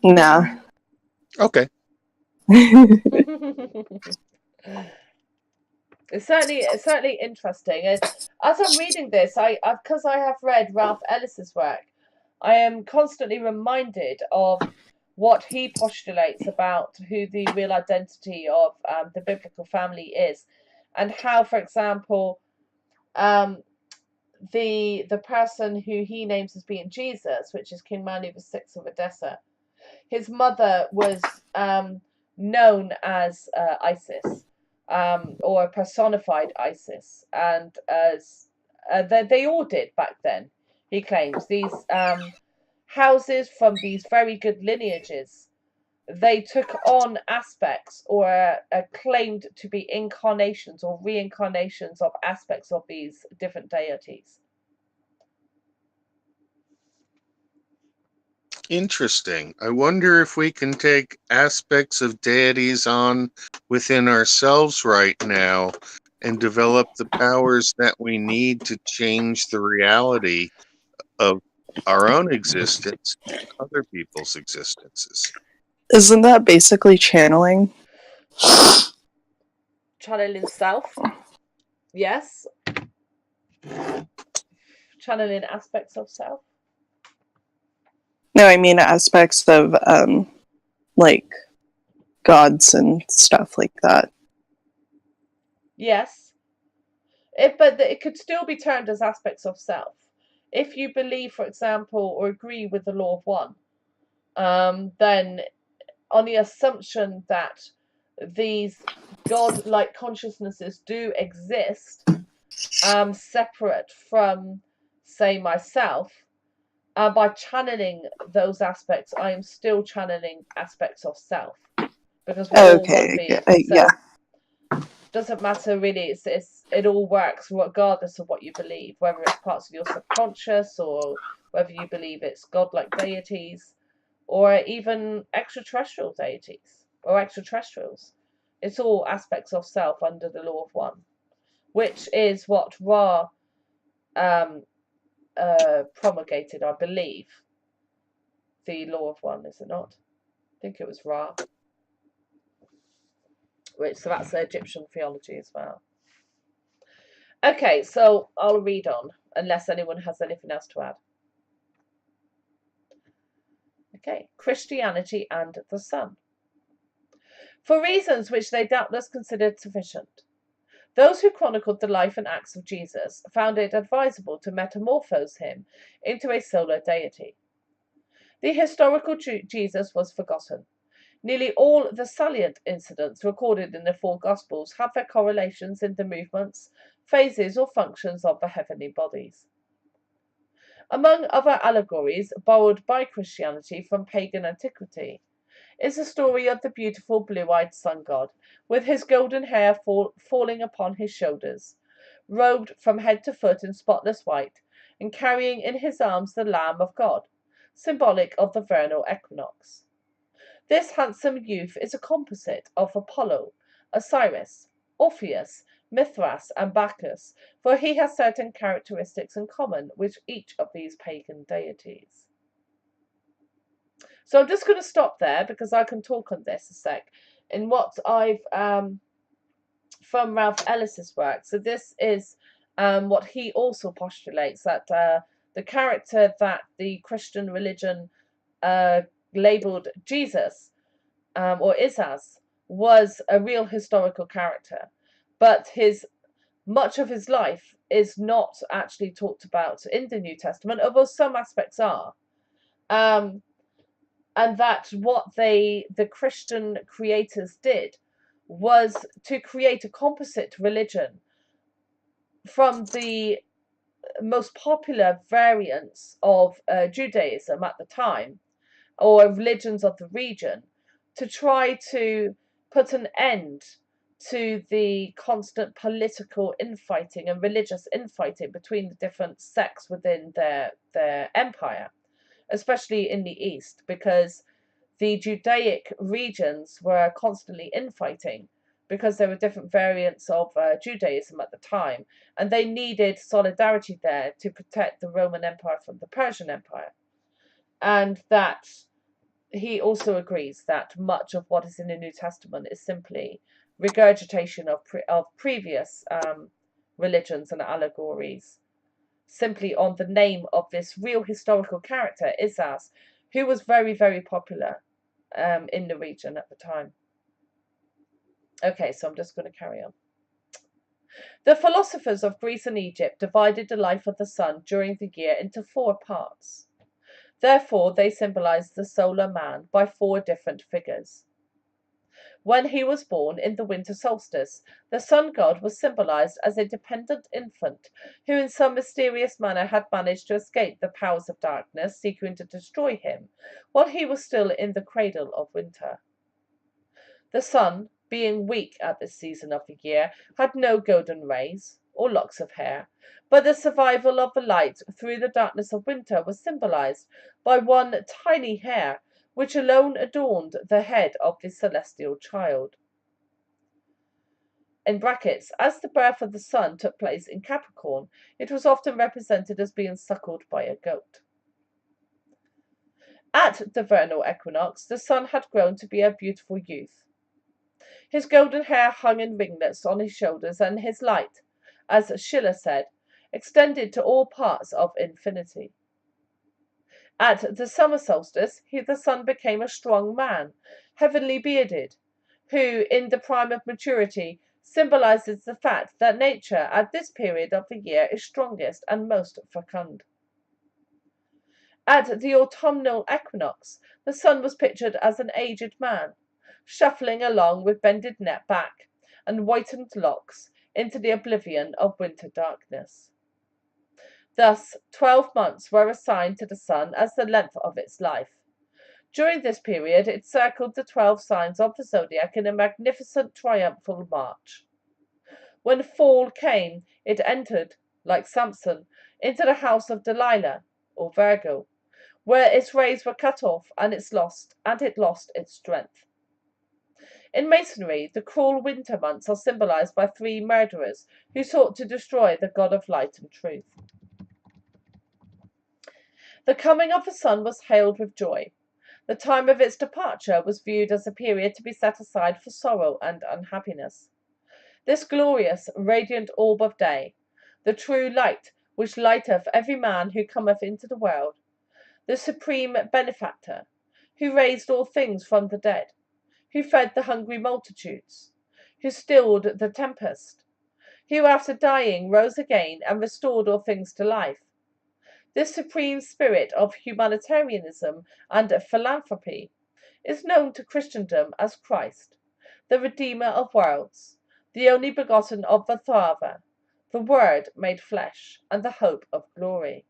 C: Nah.
A: Okay.
B: It's certainly interesting. And as I'm reading this, because I have read Ralph Ellis's work, I am constantly reminded of what he postulates about who the real identity of the biblical family is, and how, for example, the person who he names as being Jesus, which is King Manley VI of Edessa, his mother was known as Isis, or personified Isis, and as they all did back then. He claims these houses from these very good lineages, they took on aspects or claimed to be incarnations or reincarnations of aspects of these different deities.
A: Interesting. I wonder if we can take aspects of deities on within ourselves right now and develop the powers that we need to change the reality of our own existence and other people's existences.
C: Isn't that basically channeling?
B: Channeling self, yes. Channeling aspects of self.
C: No, I mean aspects of like gods and stuff like that.
B: Yes. But it could still be termed as aspects of self. If you believe, for example, or agree with the law of one, then on the assumption that these God-like consciousnesses do exist, separate from, say, myself, by channeling those aspects, I am still channeling aspects of self, because we're all one being.
C: Yeah.
B: Doesn't matter really. It all works regardless of what you believe, whether it's parts of your subconscious or whether you believe it's godlike deities or even extraterrestrial deities or extraterrestrials. It's all aspects of self under the law of one, which is what Ra promulgated, I believe. The law of one, is it not? I think it was Ra. So that's Egyptian theology as well. Okay, so I'll read on, unless anyone has anything else to add. Okay, Christianity and the sun. For reasons which they doubtless considered sufficient, those who chronicled the life and acts of Jesus found it advisable to metamorphose him into a solar deity. The historical Jesus was forgotten. Nearly all the salient incidents recorded in the four Gospels have their correlations in the movements, phases, or functions of the heavenly bodies. Among other allegories borrowed by Christianity from pagan antiquity is the story of the beautiful blue-eyed sun god, with his golden hair falling upon his shoulders, robed from head to foot in spotless white, and carrying in his arms the Lamb of God, symbolic of the vernal equinox. This handsome youth is a composite of Apollo, Osiris, Orpheus, Mithras, and Bacchus, for he has certain characteristics in common with each of these pagan deities. So I'm just going to stop there because I can talk on this a sec. In what I've from Ralph Ellis's work. So this is what he also postulates, that the character that the Christian religion labeled Jesus or Isas was a real historical character, but much of his life is not actually talked about in the New Testament, although some aspects are. And that what the Christian creators did was to create a composite religion from the most popular variants of Judaism at the time, or religions of the region, to try to put an end to the constant political infighting and religious infighting between the different sects within their empire, especially in the East, because the Judaic regions were constantly infighting because there were different variants of Judaism at the time, and they needed solidarity there to protect the Roman Empire from the Persian Empire. And that he also agrees that much of what is in the New Testament is simply regurgitation of previous religions and allegories, simply on the name of this real historical character, Isas, who was very, very popular in the region at the time. Okay, so I'm just going to carry on. The philosophers of Greece and Egypt divided the life of the sun during the year into 4 parts. Therefore, they symbolized the solar man by 4 different figures. When he was born in the winter solstice, the sun god was symbolized as a dependent infant who in some mysterious manner had managed to escape the powers of darkness seeking to destroy him while he was still in the cradle of winter. The sun, being weak at this season of the year, had no golden rays or locks of hair, but the survival of the light through the darkness of winter was symbolized by one tiny hair which alone adorned the head of the celestial child. In brackets, as the birth of the sun took place in Capricorn, it was often represented as being suckled by a goat. At the vernal equinox, the sun had grown to be a beautiful youth. His golden hair hung in ringlets on his shoulders, and his light, as Schiller said, extended to all parts of infinity. At the summer solstice, the sun became a strong man, heavenly bearded, who, in the prime of maturity, symbolizes the fact that nature at this period of the year is strongest and most fecund. At the autumnal equinox, the sun was pictured as an aged man, shuffling along with bended back and whitened locks into the oblivion of winter darkness. Thus, 12 months were assigned to the sun as the length of its life. During this period, it circled the 12 signs of the zodiac in a magnificent triumphal march. When fall came, it entered, like Samson, into the house of Delilah, or Virgo, where its rays were cut off and it lost its strength. In Masonry, the cruel winter months are symbolized by 3 murderers who sought to destroy the god of light and truth. The coming of the sun was hailed with joy. The time of its departure was viewed as a period to be set aside for sorrow and unhappiness. This glorious, radiant orb of day, the true light which lighteth every man who cometh into the world, the supreme benefactor, who raised all things from the dead, who fed the hungry multitudes, who stilled the tempest, who after dying rose again and restored all things to life. This supreme spirit of humanitarianism and philanthropy is known to Christendom as Christ, the Redeemer of worlds, the only begotten of the Father, the Word made flesh, and the hope of glory.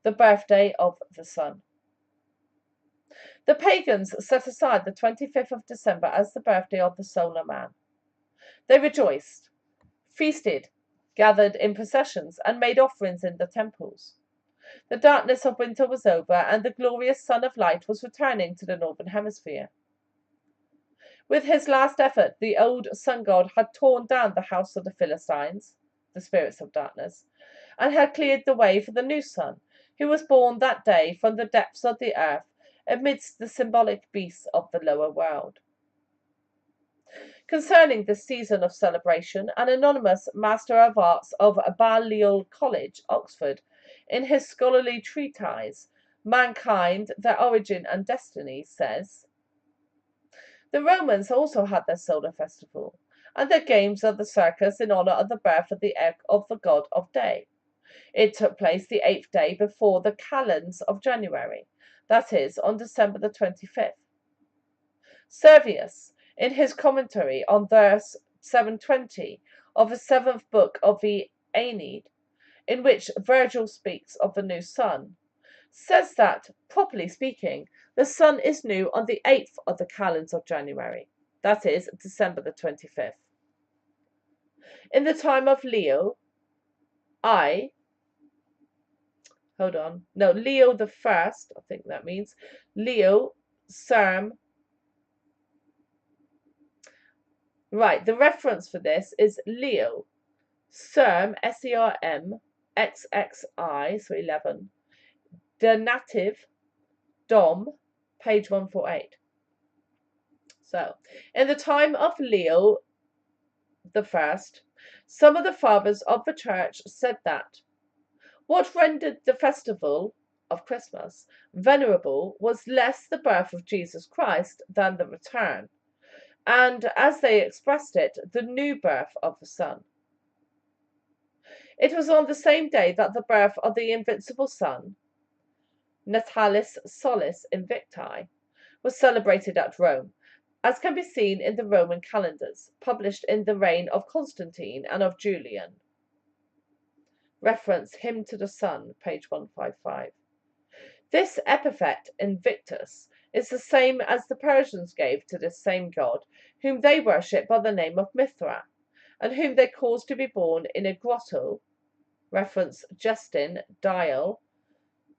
B: The birthday of the sun. The pagans set aside the 25th of December as the birthday of the solar man. They rejoiced, feasted, gathered in processions, and made offerings in the temples. The darkness of winter was over, and the glorious sun of light was returning to the northern hemisphere. With his last effort, the old sun god had torn down the house of the Philistines, the spirits of darkness, and had cleared the way for the new sun, who was born that day from the depths of the earth amidst the symbolic beasts of the lower world. Concerning this season of celebration, an anonymous Master of Arts of Balliol College, Oxford, in his scholarly treatise, Mankind, Their Origin and Destiny, says, the Romans also had their solar festival, and their games of the circus in honour of the birth of the god of day. It took place the 8th day before the calends of January, that is, on December the 25th. Servius, in his commentary on verse 720 of the 7th book of the Aeneid, in which Virgil speaks of the new sun, says that, properly speaking, the sun is new on the 8th of the calends of January, that is, December the 25th. In the time of Leo the First, I think that means, Leo, Serm. Right, the reference for this is Leo, Serm, SERM, XXI, so 11, Donative, Dom, page 148. So, in the time of Leo the First, some of the fathers of the church said that what rendered the festival of Christmas venerable was less the birth of Jesus Christ than the return, and, as they expressed it, the new birth of the sun. It was on the same day that the birth of the invincible sun, Natalis Solis Invicti, was celebrated at Rome, as can be seen in the Roman calendars, published in the reign of Constantine and of Julian. Reference Hymn to the Sun, page 155. This epithet, Invictus, is the same as the Persians gave to this same god, whom they worship by the name of Mithra, and whom they caused to be born in a grotto. Reference Justin, Dial,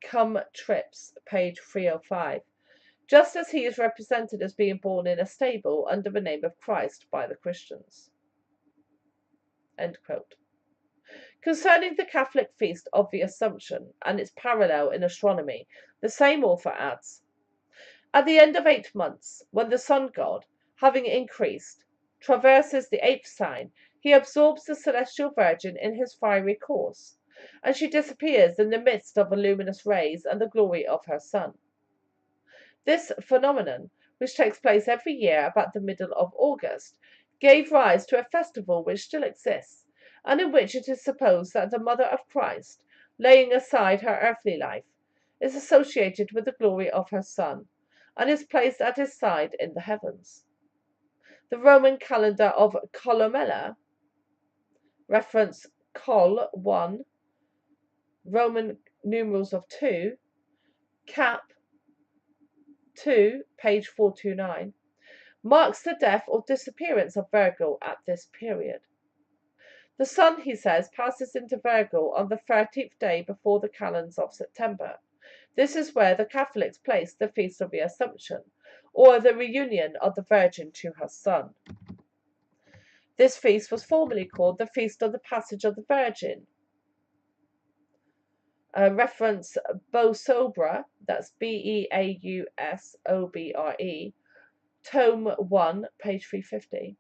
B: Cum Trips, page 305. Just as he is represented as being born in a stable under the name of Christ by the Christians. End quote. Concerning the Catholic feast of the Assumption and its parallel in astronomy, the same author adds, at the end of 8 months, when the sun god, having increased, traverses the 8th sign, he absorbs the celestial virgin in his fiery course, and she disappears in the midst of the luminous rays and the glory of her sun. This phenomenon, which takes place every year about the middle of August, gave rise to a festival which still exists, and in which it is supposed that the Mother of Christ, laying aside her earthly life, is associated with the glory of her Son, and is placed at his side in the heavens. The Roman calendar of Columella, reference Col 1, Roman numerals of 2, Cap 2, page 429, marks the death or disappearance of Virgo at this period. The sun, he says, passes into Virgo on the 13th day before the calends of September. This is where the Catholics place the Feast of the Assumption, or the reunion of the Virgin to her Son. This feast was formerly called the Feast of the Passage of the Virgin. Reference Beausobre, that's Beausobre, Tome 1, page 350.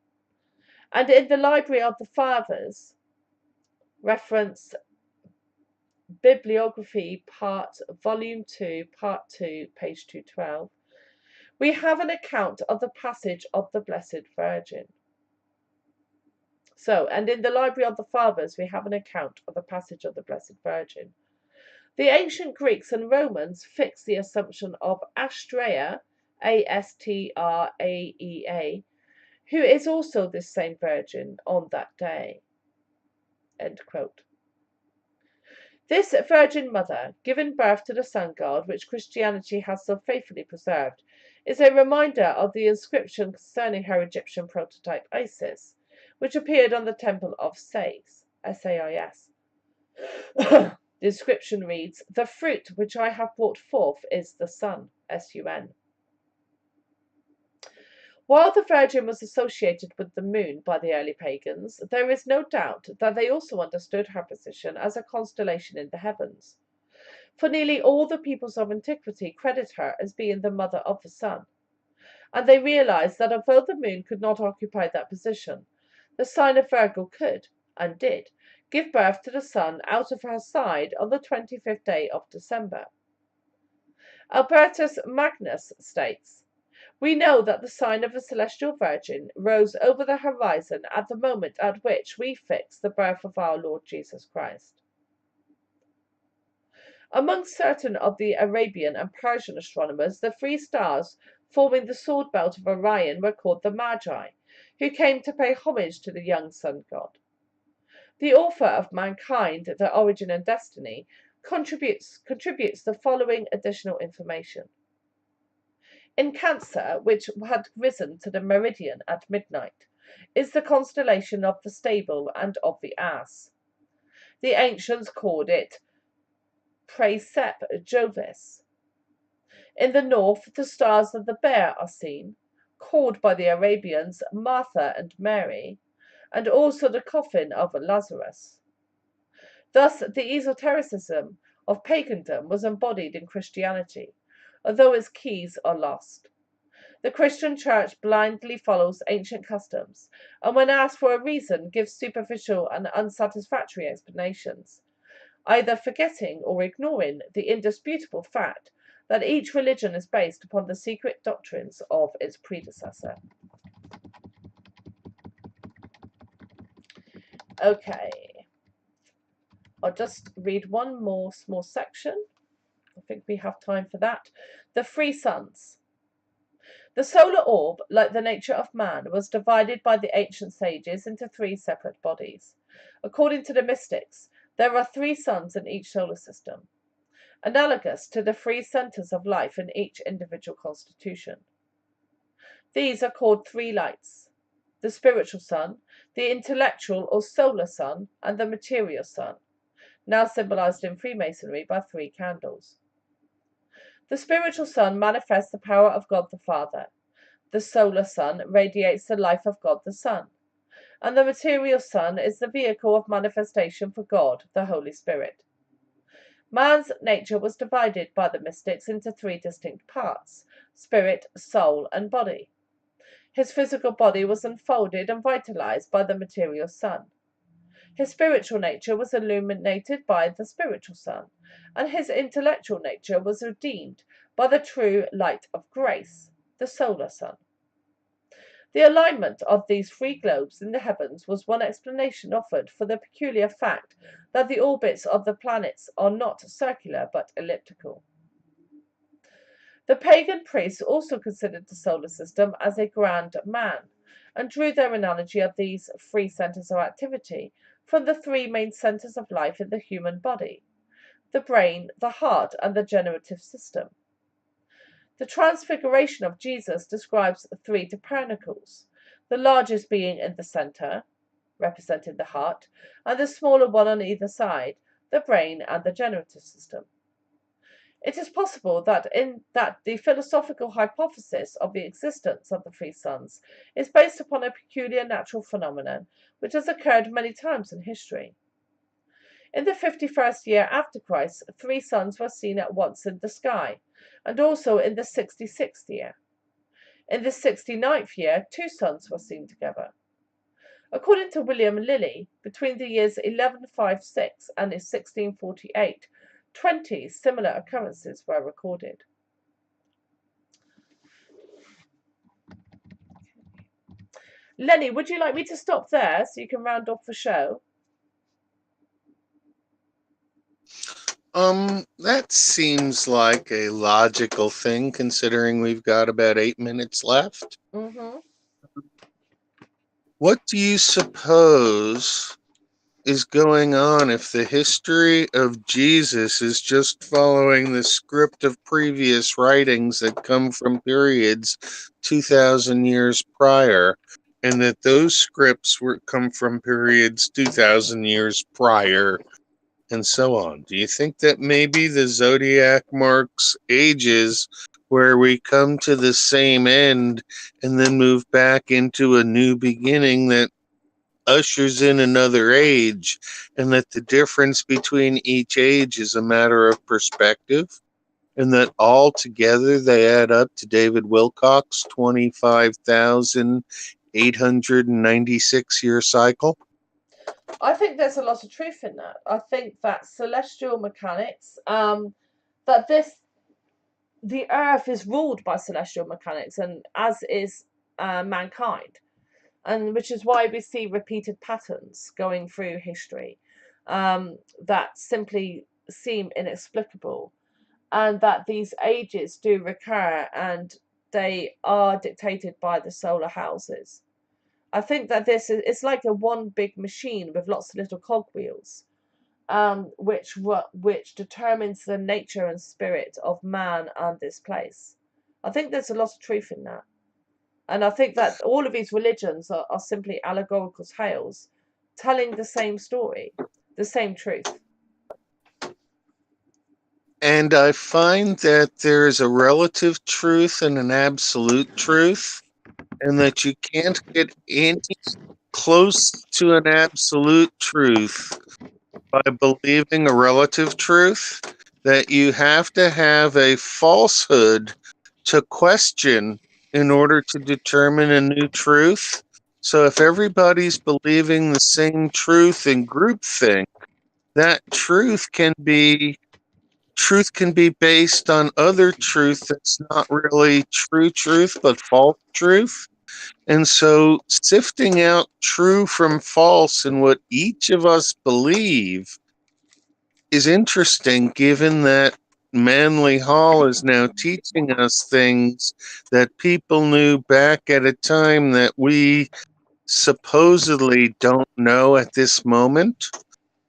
B: And in the Library of the Fathers, reference Bibliography Volume 2, Part 2, page 212, we have an account of the passage of the Blessed Virgin. So, and in the Library of the Fathers, we have an account of the passage of the Blessed Virgin. The ancient Greeks and Romans fixed the assumption of Astraea, Astraea, who is also this same virgin, on that day. End quote. This Virgin Mother, giving birth to the sun god, which Christianity has so faithfully preserved, is a reminder of the inscription concerning her Egyptian prototype Isis, which appeared on the temple of Sais, S-A-I-S. The inscription reads, "The fruit which I have brought forth is the sun," S-U-N. While the Virgin was associated with the moon by the early pagans, there is no doubt that they also understood her position as a constellation in the heavens. For nearly all the peoples of antiquity credit her as being the mother of the sun, and they realized that although the moon could not occupy that position, the sign of Virgo could, and did, give birth to the sun out of her side on the 25th day of December. Albertus Magnus states, "We know that the sign of the celestial Virgin rose over the horizon at the moment at which we fix the birth of our Lord Jesus Christ." Among certain of the Arabian and Persian astronomers, the three stars forming the sword belt of Orion were called the Magi, who came to pay homage to the young sun god. The author of Mankind, The Origin and Destiny contributes the following additional information. In Cancer, which had risen to the meridian at midnight, is the constellation of the stable and of the ass. The ancients called it Praesep Jovis. In the north, the stars of the bear are seen, called by the Arabians Martha and Mary, and also the coffin of Lazarus. Thus, the esotericism of pagandom was embodied in Christianity, although its keys are lost. The Christian Church blindly follows ancient customs, and when asked for a reason, gives superficial and unsatisfactory explanations, either forgetting or ignoring the indisputable fact that each religion is based upon the secret doctrines of its predecessor. Okay, I'll just read one more small section. I think we have time for that. The three suns. The solar orb, like the nature of man, was divided by the ancient sages into three separate bodies. According to the mystics, there are three suns in each solar system, analogous to the three centers of life in each individual constitution. These are called three lights: the spiritual sun, the intellectual or solar sun, and the material sun, now symbolized in Freemasonry by three candles. The spiritual sun manifests the power of God the Father. The solar sun radiates the life of God the Son. And the material sun is the vehicle of manifestation for God, the Holy Spirit. Man's nature was divided by the mystics into three distinct parts: spirit, soul, and body. His physical body was unfolded and vitalized by the material sun. His spiritual nature was illuminated by the spiritual sun, and his intellectual nature was redeemed by the true light of grace, the solar sun. The alignment of these three globes in the heavens was one explanation offered for the peculiar fact that the orbits of the planets are not circular but elliptical. The pagan priests also considered the solar system as a grand man, and drew their analogy of these three centers of activity from the three main centers of life in the human body: the brain, the heart, and the generative system. The Transfiguration of Jesus describes three tabernacles, the largest being in the center, representing the heart, and the smaller one on either side, the brain and the generative system. It is possible that the philosophical hypothesis of the existence of the three suns is based upon a peculiar natural phenomenon which has occurred many times in history. In the 51st year after Christ, three suns were seen at once in the sky, and also in the 66th year. In the 69th year, two suns were seen together. According to William Lilly, between the years 1156 and 1648, 20 similar occurrences were recorded. Lenny, would you like me to stop there so you can round off the show?
A: That seems like a logical thing, considering we've got about 8 minutes left.
B: Mm-hmm.
A: What do you suppose is going on if the history of Jesus is just following the script of previous writings that come from periods 2,000 years prior, and that those scripts come from periods 2,000 years prior, and so on? Do you think that maybe the zodiac marks ages where we come to the same end and then move back into a new beginning that ushers in another age, and that the difference between each age is a matter of perspective, and that all together they add up to David Wilcock's 25,896 year cycle?
B: I think there's a lot of truth in that. I think that celestial mechanics, that the earth is ruled by celestial mechanics, and as is mankind, and which is why we see repeated patterns going through history that simply seem inexplicable, and that these ages do recur, and they are dictated by the solar houses. I think that it's like a one big machine with lots of little cogwheels, which determines the nature and spirit of man and this place. I think there's a lot of truth in that. And I think that all of these religions are simply allegorical tales telling the same story, the same truth.
A: And I find that there is a relative truth and an absolute truth, and that you can't get any close to an absolute truth by believing a relative truth, that you have to have a falsehood to question in order to determine a new truth. So if everybody's believing the same truth in groupthink, that truth can be based on other truth that's not really true truth but false truth. And so sifting out true from false in what each of us believe is interesting, given that Manley Hall is now teaching us things that people knew back at a time that we supposedly don't know at this moment.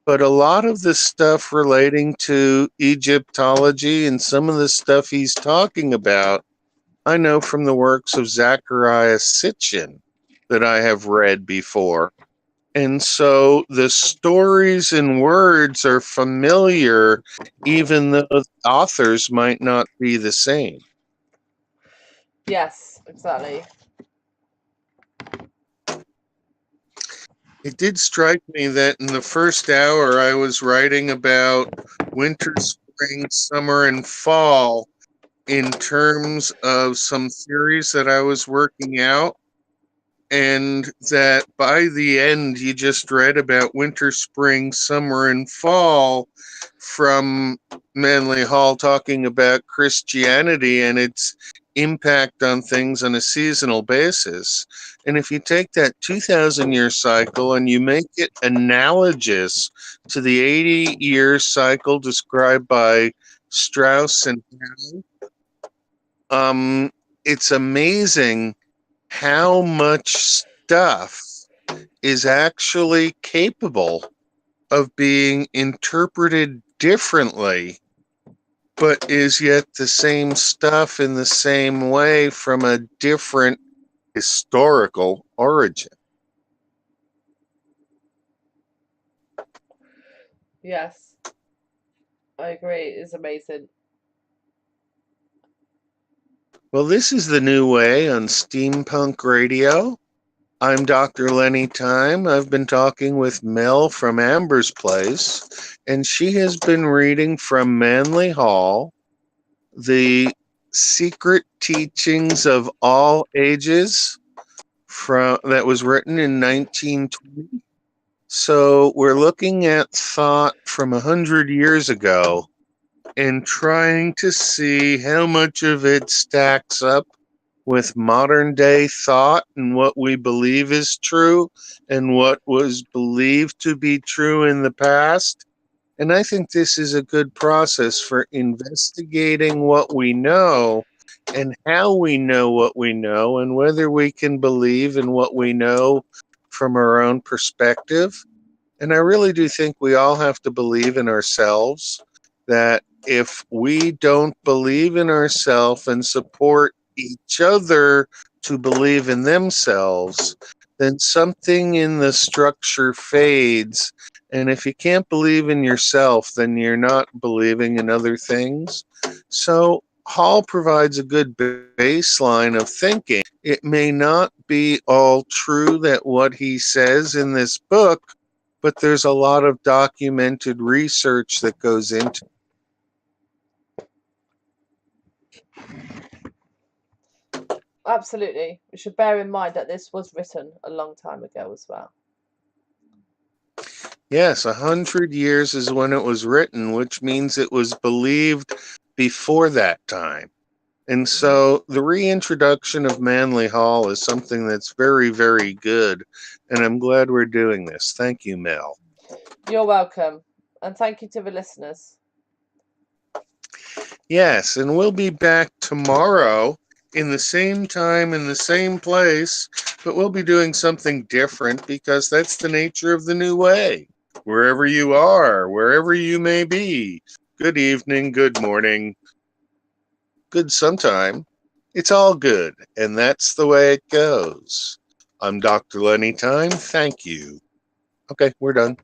A: But a lot of the stuff relating to Egyptology and some of the stuff he's talking about, I know from the works of Zecharia Sitchin that I have read before. And so the stories and words are familiar, even though the authors might not be the same.
B: Yes, exactly.
A: It did strike me that in the first hour I was writing about winter, spring, summer, and fall in terms of some theories that I was working out, and that by the end you just read about winter, spring, summer, and fall from Manley Hall talking about Christianity and its impact on things on a seasonal basis. And if you take that 2,000 year cycle and you make it analogous to the 80-year cycle described by Strauss and Howe, it's amazing how much stuff is actually capable of being interpreted differently, but is yet the same stuff in the same way from a different historical origin.
B: Yes, I agree. It's amazing.
A: Well, this is the new way on Steempunk Radio. I'm Dr. Lenny Thyme. I've been talking with Mel from Amber's Place, and she has been reading from Manley Hall, The Secret Teachings of All Ages, that was written in 1920. So we're looking at thought from 100 years ago and trying to see how much of it stacks up with modern day thought and what we believe is true and what was believed to be true in the past. And I think this is a good process for investigating what we know and how we know what we know and whether we can believe in what we know from our own perspective. And I really do think we all have to believe in ourselves, that if we don't believe in ourselves and support each other to believe in themselves, then something in the structure fades. And if you can't believe in yourself, then you're not believing in other things. So Hall provides a good baseline of thinking. It may not be all true that what he says in this book, but there's a lot of documented research that goes into it.
B: Absolutely. We should bear in mind that this was written a long time ago as well.
A: Yes, 100 years is when it was written, which means it was believed before that time. And so the reintroduction of Manley Hall is something that's very, very good. And I'm glad we're doing this. Thank you, Mel.
B: You're welcome. And thank you to the listeners.
A: Yes, and we'll be back tomorrow in the same time, in the same place, but we'll be doing something different because that's the nature of the new way. Wherever you are, wherever you may be, good evening, good morning, good sometime. It's all good, and that's the way it goes. I'm Dr. Lenny Thyme. Thank you. Okay, we're done.